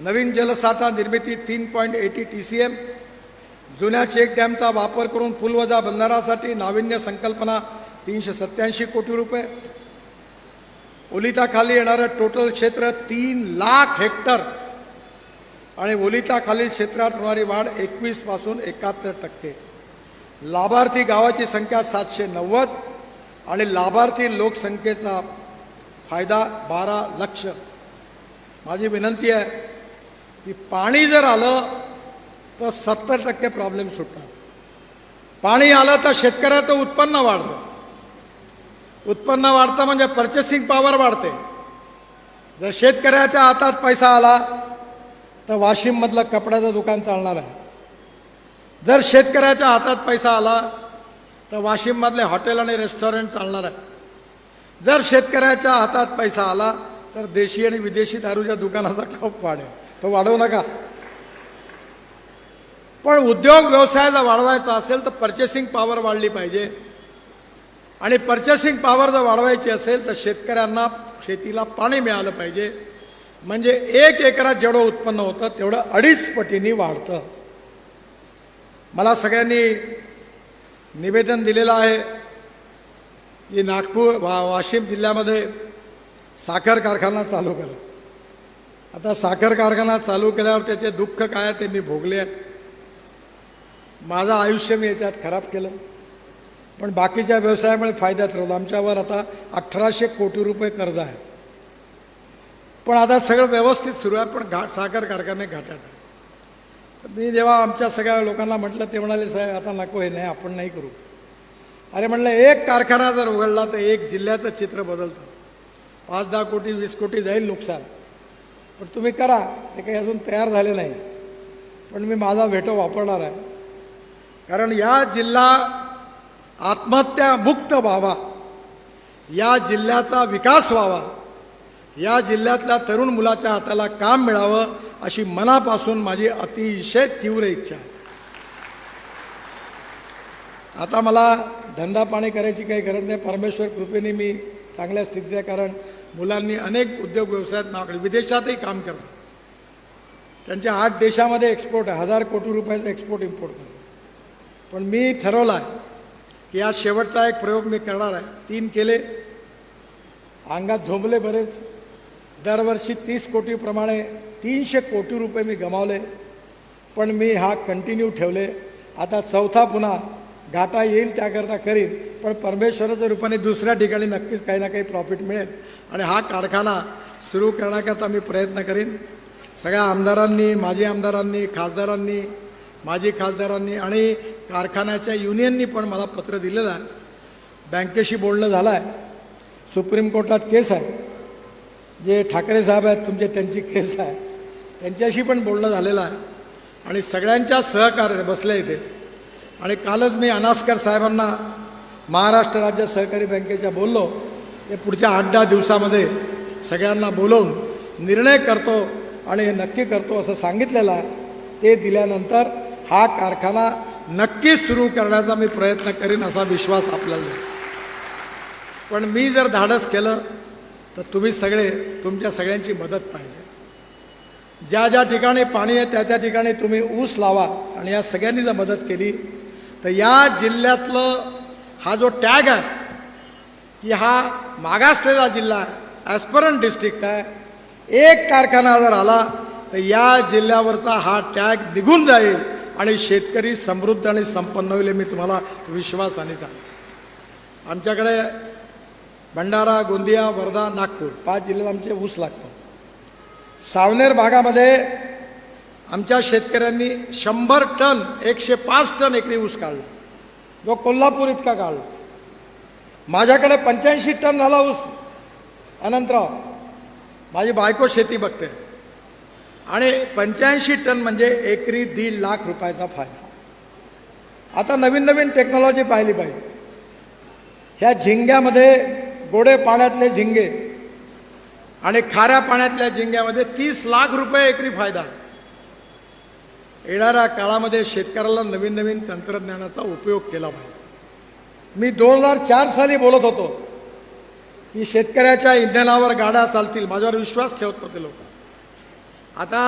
नवीन जलसाठा निर्मिती 3.80 TCM, जुन्या चेक डॅमचा वापर करून पुलवजा बंधारासाठी नाविन्य संकल्पना 387 कोटी रुपये, ओलिताखाली येणारं टोटल क्षेत्र 3 लाख हेक्टर आणि ओलिताखालील क्षेत्रात होणारी वाढ 21 पासून 71%, लाभार्थी गावाची संख्या 790 आणि लाभार्थी लोकसंख्येचा फायदा 12 लक्ष. माझी विनंती आहे की पाणी जर आलं तर 70% प्रॉब्लेम सुटतात. पाणी आलं तर शेतकऱ्याचं उत्पन्न वाढतं. उत्पन्न वाढतं म्हणजे पर्चेसिंग पॉवर वाढते. जर शेतकऱ्याच्या हातात पैसा आला तर वाशिममधलं कपड्याचं दुकान चालणार आहे. जर शेतकऱ्याच्या हातात पैसा आला तर वाशिममधले हॉटेल आणि रेस्टॉरंट चालणार आहे. जर शेतकऱ्याच्या हातात पैसा आला तर देशी आणि विदेशी दारूच्या दुकानाचा खप वाढेल. तो वाढवू नका. पण उद्योग व्यवसाय जर वाढवायचा असेल तर पर्चेसिंग पॉवर वाढली पाहिजे. आणि पर्चेसिंग पॉवर जर वाढवायची असेल तर शेतकऱ्यांना शेतीला पाणी मिळालं पाहिजे. म्हणजे 1 एकरात जेवढं उत्पन्न होतं तेवढं 2.5 पटींनी वाढतं. मला सगळ्यांनी निवेदन दिलेलं आहे की वाशिम जिल्ह्यामध्ये साखर कारखाना चालू केला. आता साखर कारखाना चालू केल्यावर त्याचे दुःख काय ते मी भोगले आहेत. माझं आयुष्य मी याच्यात खराब केलं, पण बाकीच्या व्यवसायामुळे फायद्यात राहिलो. आमच्यावर आता 1800 कोटी रुपये कर्ज आहे. पण आता सगळं व्यवस्थित सुरू आहे, पण साखर कारखाने घाट्यात आहे. मी जेव्हा आमच्या सगळ्या लोकांना म्हटलं ते म्हणाले साहेब आता नको हे नाही आपण नाही करू. अरे म्हणलं एक कारखाना जर उघडला तर एक जिल्ह्याचं चित्र बदलतं. 5-10 कोटी 20 कोटी जाईल नुकसान, पण तुम्ही करा. ते काही अजून तयार झाले नाही, पण मी माझा व्हेटो वापरणार आहे. कारण या जिल्हा आत्महत्या मुक्त व्हावा, या जिल्ह्याचा विकास व्हावा, या जिल्ह्यातल्या तरुण मुलाच्या हाताला काम मिळावं अशी मनापासून माझी अतिशय तीव्र इच्छा आहे. आता मला धंदा पाणी करायची काही गरज नाही. परमेश्वर कृपेने मी चांगल्या स्थितीत आहे. कारण मुलांनी अनेक उद्योग व्यवसायात नावाकडे विदेशातही काम करतात. त्यांच्या 8 देशामध्ये एक्सपोर्ट आहे. 1000 कोटी रुपयाचा एक्सपोर्ट इम्पोर्ट करतात. पण मी ठरवलं आहे की आज शेवटचा एक प्रयोग मी करणार आहे. 3 केले, अंगात झोंबले बरेच. दरवर्षी 30 कोटीप्रमाणे 300 कोटी रुपये मी गमावले, पण मी हा कंटिन्यू ठेवले. आता चौथा पुन्हा घाटा येईल त्याकरता करीन, पण परमेश्वराच्या रूपाने दुसऱ्या ठिकाणी नक्कीच काही ना काही प्रॉफिट मिळेल आणि हा कारखाना सुरू करण्याकरता मी प्रयत्न करीन. सगळ्या आमदारांनी, माजी आमदारांनी, खासदारांनी, माजी खासदारांनी आणि कारखान्याच्या युनियननी पण मला पत्र दिलेलं आहे. बँकेशी बोलणं झालं आहे. सुप्रीम कोर्टात केस आहे. जे ठाकरे साहेब आहेत तुमचे, त्यांची केस आहे, त्यांच्याशी पण बोलणं झालेलं आहे. आणि सगळ्यांच्या सहकार्य बसल्या इथे. आणि कालच मी अनास्कर साहेबांना महाराष्ट्र राज्य सहकारी बँकेच्या बोललो. ते पुढच्या 8-10 दिवसामध्ये सगळ्यांना बोलवून निर्णय करतो आणि हे नक्की करतो असं सांगितलेलं आहे. ते दिल्यानंतर हा कारखाना नक्कीच सुरू करण्याचा मी प्रयत्न करीन असा विश्वास आपल्याला आहे. पण मी जर धाडस केलं तर तुम्ही सगळे, तुमच्या सगळ्यांची मदत पाहिजे. ज्या ज्या ठिकाणी पाणी आहे त्या त्या ठिकाणी तुम्ही ऊस लावा. आणि या सगळ्यांनी जर मदत केली तर या जिल्ह्यातलं हा जो टॅग आहे की हा मागासलेला जिल्हा आहे, ॲस्परंट डिस्ट्रिक्ट आहे, एक कारखाना जर आला तर या जिल्ह्यावरचा हा टॅग निघून जाईल आणि शेतकरी समृद्ध आणि संपन्न होईल. मी तुम्हाला विश्वासाने सांगतो. आमच्याकडे भंडारा, गोंदिया, वर्धा, नागपूर 5 जिल्ह्यात आमचे ऊस लागतो. सावनेर भागामध्ये आमच्या शेतकऱ्यांनी 100 टन 105 टन एकरी ऊस काढला, जो कोल्हापूर इतका काढला. माझ्याकडे 85 टन झाला ऊस. अनंतराव, माझी बायको शेती बघते, आणि 85 टन म्हणजे एकरी 1.5 लाख रुपयाचा फायदा. आता नवीन नवीन टेक्नॉलॉजी पाहिली पाहिजे. ह्या झिंग्यामध्ये गोडे पाण्यातले झिंगे आणि खाऱ्या पाण्यातल्या झिंग्यामध्ये 30 लाख रुपये एकरी फायदा आहे. येणाऱ्या काळामध्ये शेतकऱ्याला नवीन नवीन तंत्रज्ञानाचा उपयोग केला पाहिजे. मी 2004 साली बोलत होतो की शेतकऱ्याच्या इंधनावर गाड्या चालतील. माझ्यावर विश्वास ठेवत नव्हते लोक. आता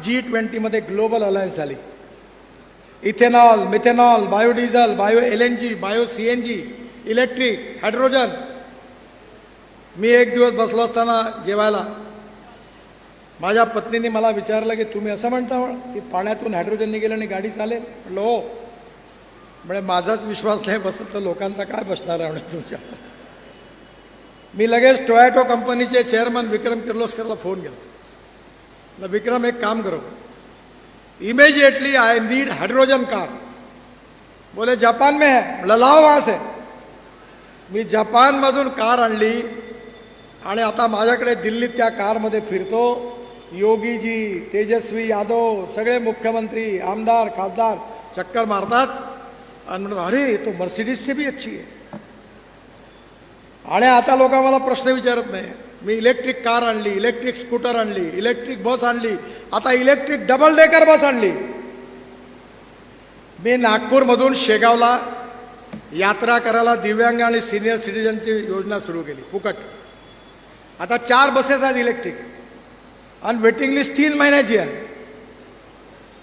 G20मध्ये ग्लोबल अलायन्स झाली. Ethanol, methanol, biodiesel, bio LNG, bio CNG, electric, hydrogen. मी एक दिवस बसलो असताना जेवायला माझ्या पत्नीने मला विचारलं की तुम्ही असं म्हणता की पाण्यातून हायड्रोजन निघेलं आणि गाडी चालेल? म्हटलं हो. म्हणजे माझाच विश्वास नाही बसत तर लोकांचा काय बसणार आहे म्हणजे तुमच्या. मी लगेच टोयॅटो कंपनीचे चेअरमन विक्रम किर्लोस्करला फोन केला. म्हटलं विक्रम एक काम करो, immediately I need hydrogen car. बोले जापान में है. म्हटलं लाव वहाँ से. मी जपानमधून कार आणली आणि आता माझ्याकडे दिल्लीत त्या कारमध्ये फिरतो. योगीजी, तेजस्वी यादव, सगळे मुख्यमंत्री, आमदार, खासदार चक्कर मारतात आणि म्हणतात अरे तो मर्सिडीज से भी अच्छी आहे. आणि आता लोक मला प्रश्न विचारत नाही. मी इलेक्ट्रिक कार आणली, इलेक्ट्रिक स्कूटर आणली, इलेक्ट्रिक बस आणली, आता इलेक्ट्रिक डबल डेकर बस आणली. मी नागपूरमधून शेगावला यात्रा करायला दिव्यांग आणि सिनियर सिटीजनची योजना सुरू केली फुकट. आता 4 बसेस आहेत इलेक्ट्रिक आणि वेटिंग लिस्ट 3 महिन्याची आहे.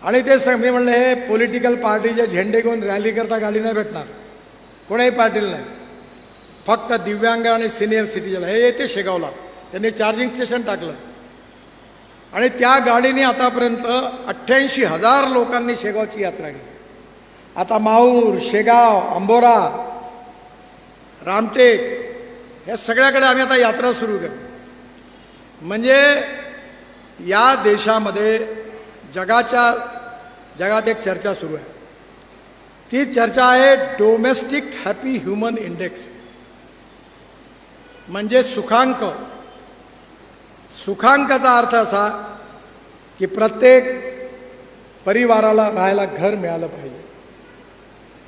आणि ते मी म्हणलं हे पॉलिटिकल पार्टीचे झेंडे घेऊन रॅली करता गाडी नाही भेटणार, कोणाही पार्टीला नाही, फक्त दिव्यांग आणि सिनियर सिटीजन. हे येते शेगावला, त्यांनी चार्जिंग स्टेशन टाकलं आणि त्या गाडीने आतापर्यंत 88,000 लोकांनी शेगावची यात्रा केली. आता माहूर, शेगाव, अंबोरा, रामटेक या सगळ्याकडे आम्ही आता यात्रा सुरू करू. म्हणजे या देशामध्ये जगात एक चर्चा सुरू आहे. ती चर्चा आहे डोमेस्टिक हॅपी ह्युमन इंडेक्स, म्हणजे सुखांक. सुखांकाचा अर्थ असा की प्रत्येक परिवाराला राहायला घर मिळालं पाहिजे,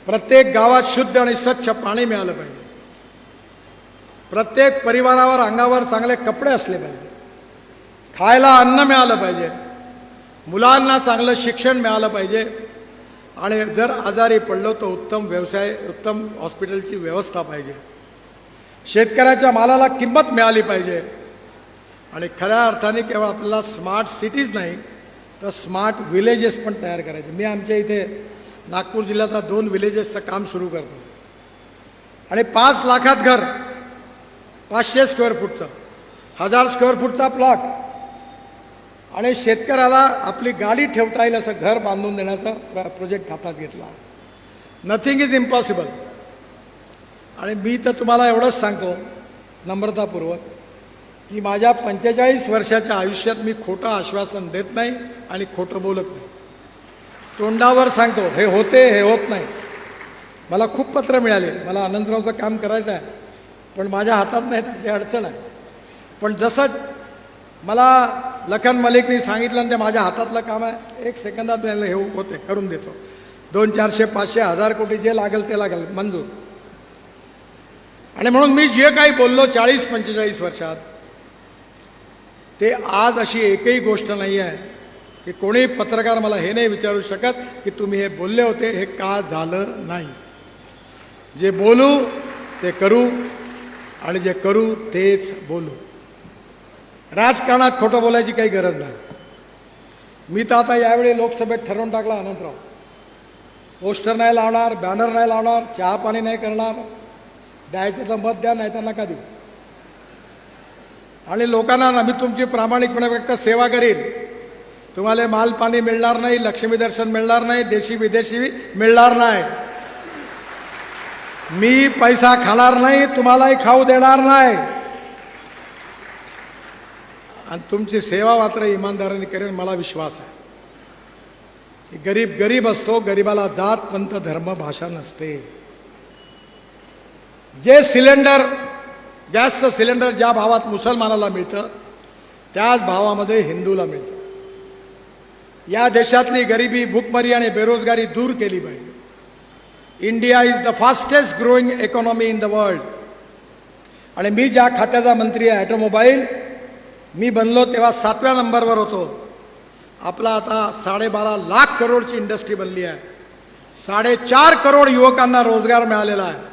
प्रत्येक गावात शुद्ध आणि स्वच्छ पाणी मिळालं पाहिजे, प्रत्येक परिवारावर अंगावर चांगले कपडे असले पाहिजे, खायला अन्न मिळालं पाहिजे, मुलांना चांगलं शिक्षण मिळालं पाहिजे, आणि जर आजारी पडलो तर उत्तम व्यवसाय, उत्तम हॉस्पिटलची व्यवस्था पाहिजे, शेतकऱ्याच्या मालाला किंमत मिळाली पाहिजे. आणि खऱ्या अर्थाने केवळ आपल्याला स्मार्ट सिटीज नाही तर स्मार्ट विलेजेस पण तयार करायचे. मी आमच्या इथे नागपूर जिल्ह्यात 2 विलेजेसचं काम सुरू करतो आणि 5 लाखात घर, 500 स्क्वेअर फूटचं, 1000 स्क्वेअर फूटचा प्लॉट, आणि शेतकऱ्याला आपली गाडी ठेवता येईल असं घर बांधून देण्याचा प्रोजेक्ट हातात घेतला. Nothing is impossible. आणि मी तर तुम्हाला एवढंच सांगतो नम्रतापूर्वक की माझ्या 45 वर्षाच्या आयुष्यात मी खोटं आश्वासन देत नाही आणि खोटं बोलत नाही. तोंडावर सांगतो हे होते, हे होत नाही. मला खूप पत्र मिळाले, मला अनंतरावचं काम करायचं आहे पण माझ्या हातात नाही, त्यातली अडचण आहे. पण जसं मला लखन मलिकनी सांगितलं आणि ते माझ्या हातातलं काम आहे, 1 सेकंदात हे होते, करून देतो. 200, 400, 500, 1000 कोटी जे लागेल ते लागेल, मंजूर. आणि म्हणून मी जे काही बोललो 40-45 वर्षात, ते आज अशी एकही गोष्ट नाही आहे की कोणी पत्रकार मला हे नाही विचारू शकत की तुम्ही हे बोलले होते, हे का झालं नाही. जे बोलू ते करू आणि जे करू तेच बोलू. राजकारणात खोटं बोलायची काही गरज नाही. मी तर आता यावेळी लोकसभेत ठरवून टाकला, अनंतराव पोस्टर नाही लावणार, बॅनर नाही लावणार, चहा पाणी नाही करणार, द्यायचं तर मत द्या, नाही तर नका देऊ. आणि लोकांना मी तुमची प्रामाणिकपणे व्यक्त सेवा करीन. तुम्हाला माल पाणी मिळणार नाही, लक्ष्मी दर्शन मिळणार नाही, देशी विदेशी मिळणार नाही, मी पैसा खाणार नाही, तुम्हालाही खाऊ देणार नाही, आणि तुमची सेवा मात्र इमानदारीने करेन, मला विश्वास आहे. गरीब गरीब असतो, गरीबाला जात पंथ धर्म भाषा नसते. जे सिलेंडर, गॅसचं सिलेंडर ज्या भावात मुसलमानाला मिळतं त्याच भावामध्ये हिंदूला मिळतं. या देशातली गरिबी, भूकमरी आणि बेरोजगारी दूर केली पाहिजे. India is the fastest growing economy in the world. आणि मी ज्या खात्याचा मंत्री आहे, ऑटोमोबाईल, मी बनलो तेव्हा 7व्या नंबरवर होतो. आपला आता 12.5 लाख करोडची इंडस्ट्री बनली आहे, 4.5 करोड युवकांना रोजगार मिळालेला आहे,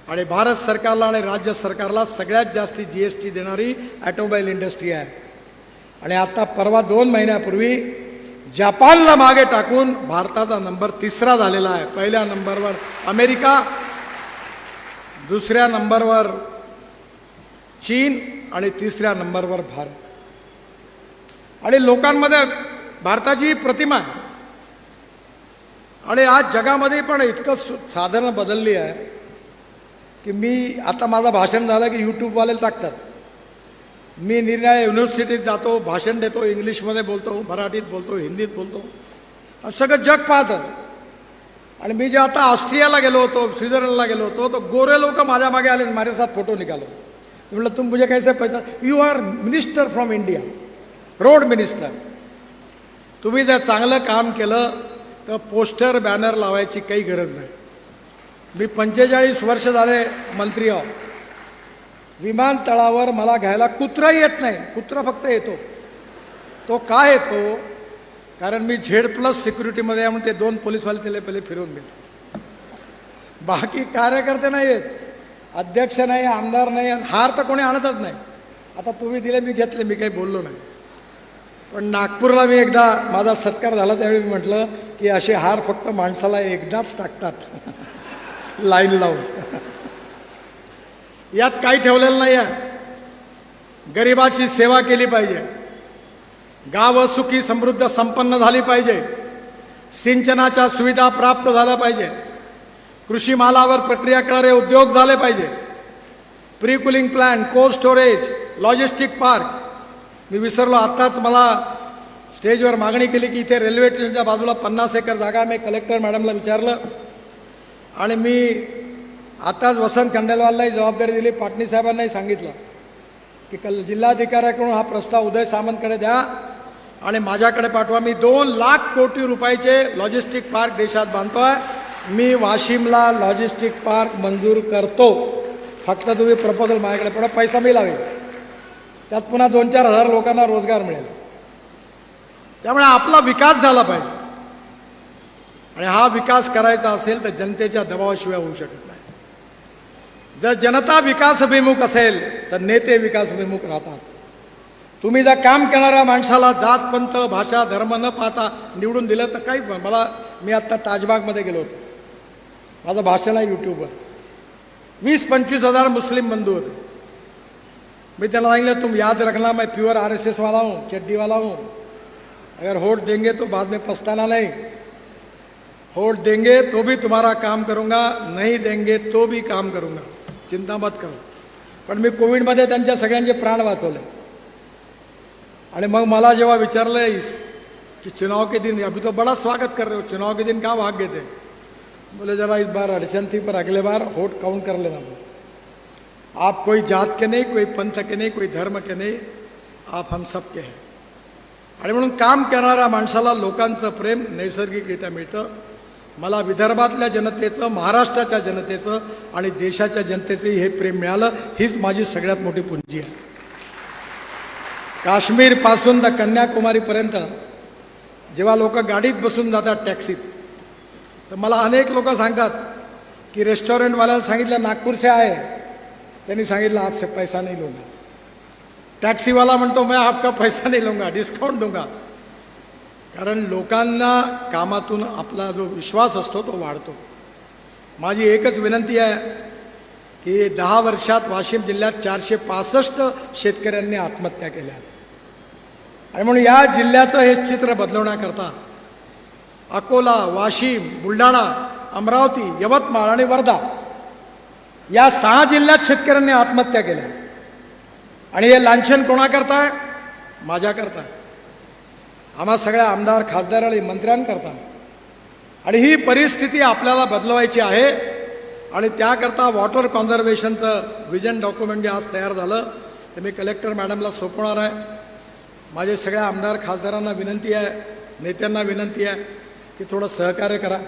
आणि भारत सरकारला आणि राज्य सरकारला सगळ्यात जास्ती GST देणारी ऑटोमोबाईल इंडस्ट्री आहे. आणि आता परवा 2 महिन्यापूर्वी जपानला मागे टाकून भारताचा नंबर 3रा झालेला आहे. पहिल्या नंबरवर अमेरिका, 2ऱ्या नंबरवर चीन आणि 3ऱ्या नंबरवर भारत. आणि लोकांमध्ये भारताची प्रतिमा आहे. आणि आज जगामध्ये पण इतकं साधनं बदलली आहे की मी आता माझं भाषण झालं की यूट्यूबवाले टाकतात. मी निरनिराळ्या युनिव्हर्सिटीत जातो, भाषण देतो, इंग्लिशमध्ये बोलतो, मराठीत बोलतो, हिंदीत बोलतो, सगळं जग पाहतं. आणि मी जे आता ऑस्ट्रियाला गेलो होतो, स्वित्झर्लंडला गेलो होतो, तर गोरे लोक माझ्या मागे आले, माझ्या साथ फोटो निकालो. म्हटलं तुम मुझे कैसे पहचान, you are minister from India, road minister. तुम्ही जर चांगलं काम केलं तर पोस्टर बॅनर लावायची काही गरज नाही. मी 45 वर्ष झाले मंत्री आहो. विमानतळावर मला घ्यायला कुत्रा येत नाही, कुत्रा फक्त येतो. तो का येतो? कारण मी Z+ सिक्युरिटीमध्ये आहे, म्हणून ते 2 पोलीसवाले त्याला पहिले फिरवून देतो. बाकी कार्यकर्ते नाही आहेत, अध्यक्ष नाही, आमदार नाही, हार तर कोणी आणतच नाही. आता तुम्ही दिले, मी घेतले, मी काही बोललो नाही. पण नागपूरला मी एकदा माझा सत्कार झाला त्यावेळी मी म्हटलं की असे हार फक्त माणसाला एकदाच टाकतात लाईन लावून. यात काही ठेवलेलं नाही आहे. गरिबाची सेवा केली पाहिजे, गावं सुखी समृद्ध संपन्न झाली पाहिजे, सिंचनाच्या सुविधा प्राप्त झाल्या पाहिजे, कृषी मालावर प्रक्रिया करणारे उद्योग झाले पाहिजे, pre cooling plan, cold storage, logistic park. मी विसरलो, आत्ताच मला स्टेजवर मागणी केली की इथे रेल्वे स्टेशनच्या बाजूला 50 एकर जागा. मी कलेक्टर मॅडमला विचारलं आणि मी आताच वसंत खंडेलवाललाही जबाबदारी दिली, पाटणी साहेबांनाही सांगितलं की जिल्हाधिकाऱ्याकडून हा प्रस्ताव उदय सामंतकडे द्या आणि माझ्याकडे पाठवा. मी 2 लाख कोटी रुपयाचे लॉजिस्टिक पार्क देशात बांधतोय. मी वाशिमला लॉजिस्टिक पार्क मंजूर करतो. फक्त तुम्ही प्रपोजल माझ्याकडे पडा, पैसा मी लावेल, त्यात पुन्हा 2-4 हजार लोकांना रोजगार मिळेल. त्यामुळे आपला विकास झाला पाहिजे आणि हा विकास करायचा असेल तर जनतेच्या दबावाशिवाय होऊ शकत नाही. जर जनता विकासाभिमुख असेल तर नेते विकासाभिमुख राहतात. तुम्ही जर काम करणाऱ्या माणसाला जात पंथ भाषा धर्म न पाहता निवडून दिलं तर काही मी आत्ता ताजबागमध्ये गेलो होतो, माझं भाषण आहे यूट्यूबवर. 20-25 हजार मुस्लिम बंधू होते. मैं त्याला सांगितलं तुम याद रखना मैं प्योर RSS वाला हूँ, चड्डी वाला हूँ. अगर वोट देंगे तो बाद में पछताना नहीं. वोट देंगे तो भी तुम्हारा काम करूँगा, नहीं देंगे तो भी काम करूँगा, चिंता मत करो. पण मी कोविडमध्ये त्यांच्या सगळ्यांचे प्राण वाचवले. आणि मग मला जेव्हा विचारलं कि चुनाव के दिन अभी तो बड़ा स्वागत कर रहे हो, चुनाव के दिन कहाँ भाग गए थे? बोले जरा इस बार अड़चन थी पर अगले बार वोट काउंट कर लेना. बोले आप कोई जात के नहीं, कोई पंथ के नहीं, कोई धर्म के नहीं, आप हम सब के हैं. आणि म्हणून काम करणाऱ्या माणसाला लोकांचं प्रेम नैसर्गिकरित्या मिळतं. मला विदर्भातल्या जनतेचं, महाराष्ट्राच्या जनतेचं आणि देशाच्या जनतेचंही हे प्रेम मिळालं. हीच माझी सगळ्यात मोठी पुंजी आहे. काश्मीरपासून तर कन्याकुमारीपर्यंत जेव्हा लोक गाडीत बसून जातात टॅक्सीत, तर मला अनेक लोक सांगतात की रेस्टॉरंटवाल्याला सांगितलं नागपूर से आहे, त्यांनी सांगितलं आपसे पैसा नहीं लूँगा. टॅक्सीवाला म्हणतो मैं आपका पैसा नहीं लूँगा, डिस्काउंट दूंगा. कारण लोकांना कामातून आपला जो विश्वास असतो तो वाढतो. माझी एकच विनंती आहे की 10 वर्षात वाशिम जिल्ह्यात 465 शेतकऱ्यांनी आत्महत्या केल्या. आणि म्हणून या जिल्ह्याचं हे चित्र बदलवण्याकरता अकोला, वाशिम, बुलढाणा, अमरावती, यवतमाळ आणि वर्धा या 6 जिल्ह्यात शेतकऱ्यांनी आत्महत्या केल्या. आणि हे लांछन कोणाकरता? माझ्याकरता, आम्हा सगळ्या आमदार खासदार आणि मंत्र्यांकरता. आणि ही परिस्थिती आपल्याला बदलवायची आहे आणि त्याकरता वॉटर कॉन्झर्वेशनचं विजन डॉक्युमेंट जे आज तयार झालं ते मी कलेक्टर मॅडमला सोपवणार आहे. माझे सगळ्या आमदार खासदारांना विनंती आहे, नेत्यांना विनंती आहे की थोडं सहकार्य करा.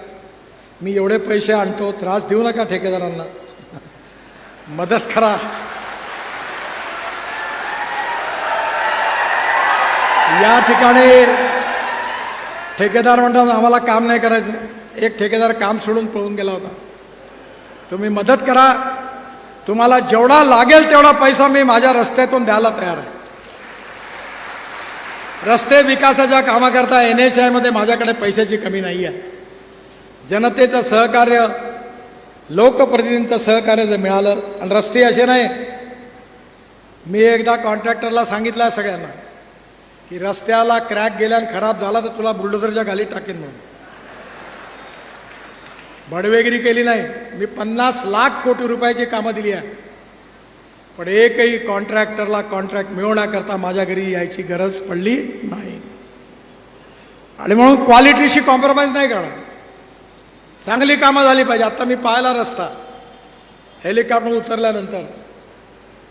मी एवढे पैसे आणतो, त्रास देऊ नका ठेकेदारांना, मदत करा. या ठिकाणी ठेकेदार म्हणतात आम्हाला काम नाही करायचं. एक ठेकेदार काम सोडून पळून गेला होता. तुम्ही मदत करा, तुम्हाला जेवढा लागेल तेवढा पैसा मी माझ्या रस्त्यातून द्यायला तयार आहे. रस्ते विकासाच्या कामाकरता NHI मध्ये माझ्याकडे पैशाची कमी नाही आहे. जनतेचं सहकार्य, लोकप्रतिनिधींचं सहकार्य जर मिळालं, आणि रस्ते असे नाही, मी एकदा कॉन्ट्रॅक्टरला सांगितलं सगळ्यांना की रस्त्याला क्रॅक गेला आणि खराब झाला तर तुला बुलडोझरच्या खाली टाकेन म्हणून. भडवेगिरी केली नाही. मी 50 लाख कोटी रुपयाची कामं दिली आहे, पण एकही कॉन्ट्रॅक्टरला कॉन्ट्रॅक्ट मिळवण्याकरता माझ्या घरी यायची गरज पडली नाही. आणि म्हणून क्वालिटीशी कॉम्प्रोमाइज नाही करणार. चांगली कामं झाली पाहिजे. आता मी पाहिला रस्ता, हेलिकॉप्टर उतरल्यानंतर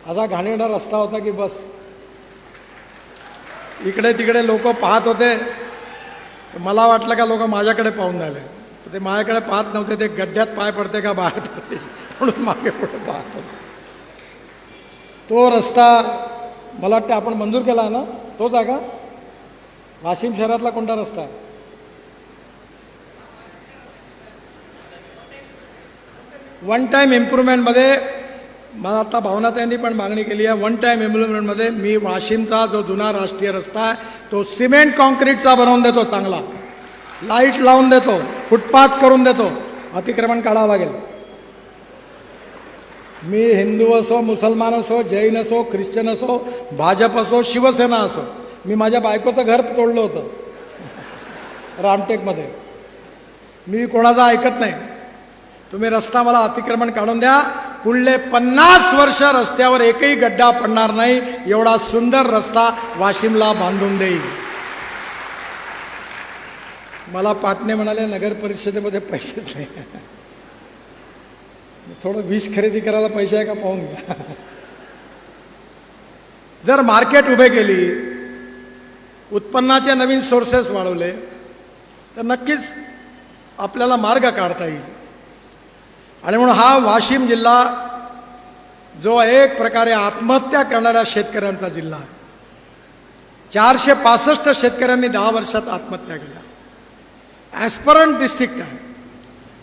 असा घाणेरडा रस्ता होता की बस, इकडे तिकडे लोक पाहत होते. मला वाटलं का लोक माझ्याकडे पाहून झाले, ते माझ्याकडे पाहत नव्हते, ते गड्ड्यात पाय पडते का बाहेर पडते म्हणून मागे पुढे पाहत होते. तो रस्ता मला वाटतं आपण मंजूर केला ना, तोच आहे का? वाशिम शहरातला कोणता रस्ता? वन टाईम इम्प्रूव्हमेंटमध्ये मला आता भावनाताईंनी पण मागणी केली आहे. वन टाईम इम्प्रूव्हमेंटमध्ये मी वाशिमचा जो जुना राष्ट्रीय रस्ता आहे तो सिमेंट कॉन्क्रीटचा बनवून देतो, चांगला लाईट लावून देतो, फुटपाथ करून देतो. अतिक्रमण काढावं लागेल. मी हिंदू असो, मुसलमान असो, जैन असो, ख्रिश्चन असो, भाजप असो, शिवसेना असो, मी माझ्या बायकोचं घर तोडलं होतं रामटेकमध्ये. मी कोणाचं ऐकत नाही. तुम्ही रस्ता मला अतिक्रमण काढून द्या, पुढले 50 वर्ष रस्त्यावर एकही गड्डा पडणार नाही एवढा सुंदर रस्ता वाशिमला बांधून देईल. मला पाटणे म्हणाले नगर परिषदेमध्ये पैसेच नाही. थोडं विष खरेदी करायला पैसे आहे का पाहून घ्या. जर मार्केट उभे केली, उत्पन्नाचे नवीन सोर्सेस वाढवले, तर नक्कीच आपल्याला मार्ग काढता येईल. आणि म्हणून हा वाशिम जिल्हा जो एक प्रकारे आत्महत्या करणाऱ्या शेतकऱ्यांचा जिल्हा आहे. 465 शेतकऱ्यांनी 10 वर्षात आत्महत्या केल्या. ॲस्परंट डिस्ट्रिक्ट आहे.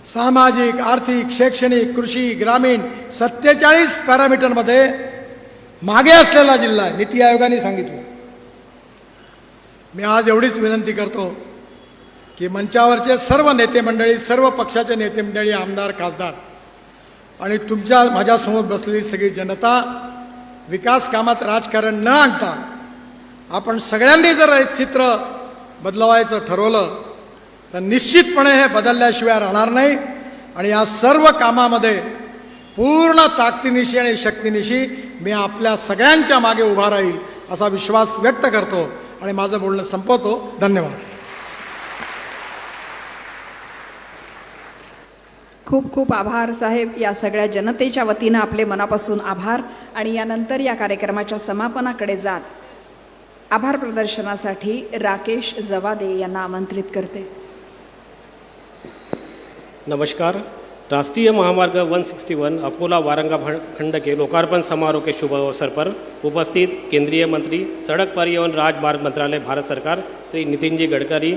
सामाजिक, आर्थिक, शैक्षणिक, कृषी, ग्रामीण 47 पॅरामीटरमध्ये मागे असलेला जिल्हा आहे, नीती आयोगाने सांगितलं. मी आज एवढीच विनंती करतो की मंचावरचे सर्व नेते मंडळी, सर्व पक्षाचे नेते मंडळी, आमदार, खासदार आणि तुमच्या माझ्यासमोर बसलेली सगळी जनता, विकास कामात राजकारण न आणता आपण सगळ्यांनी जर हे चित्र बदलवायचं ठरवलं तर निश्चितपणे हे बदलल्याशिवाय राहणार नाही. आणि या सर्व कामामध्ये पूर्ण ताकदीनिशी आणि शक्तीनिशी मी आपल्या सगळ्यांच्या मागे उभा राहील असा विश्वास व्यक्त करतो आणि माझं बोलणं संपवतो. धन्यवाद. खूप खूप आभार साहेब. या सगळ्या जनतेच्या वतीनं आपले मनापासून आभार. आणि यानंतर या कार्यक्रमाच्या समापनाकडे जात आभार प्रदर्शनासाठी राकेश जवादे यांना आमंत्रित करते. नमस्कार. राष्ट्रीय महामार्ग 161 अकोला वारंगा खंड के लोकार्पण समारोह के शुभ अवसर पर उपस्थित केंद्रीय मंत्री सड़क परिवहन राजमार्ग मंत्रालय भारत सरकार श्री नितिन जी गडकरी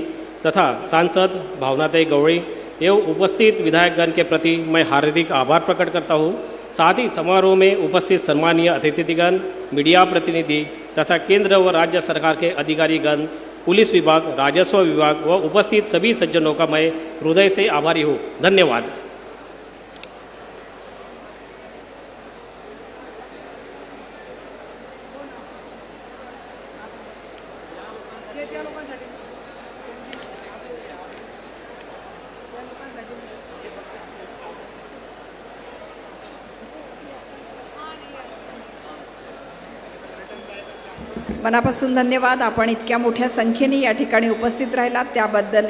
तथा सांसद भावनाताई गवड़ी एवं उपस्थित विधायकगण के प्रति मैं हार्दिक आभार प्रकट करता हूँ. साथ ही समारोह में उपस्थित सम्मानीय अतिथिगण, मीडिया प्रतिनिधि तथा केंद्र व राज्य सरकार के अधिकारीगण, पुलिस विभाग, राजस्व विभाग व उपस्थित सभी सज्जनों का मैं हृदय से आभारी हूँ. धन्यवाद. मनापासून धन्यवाद. आपण इतक्या मोठ्या संख्येने या ठिकाणी उपस्थित राहिलात त्याबद्दल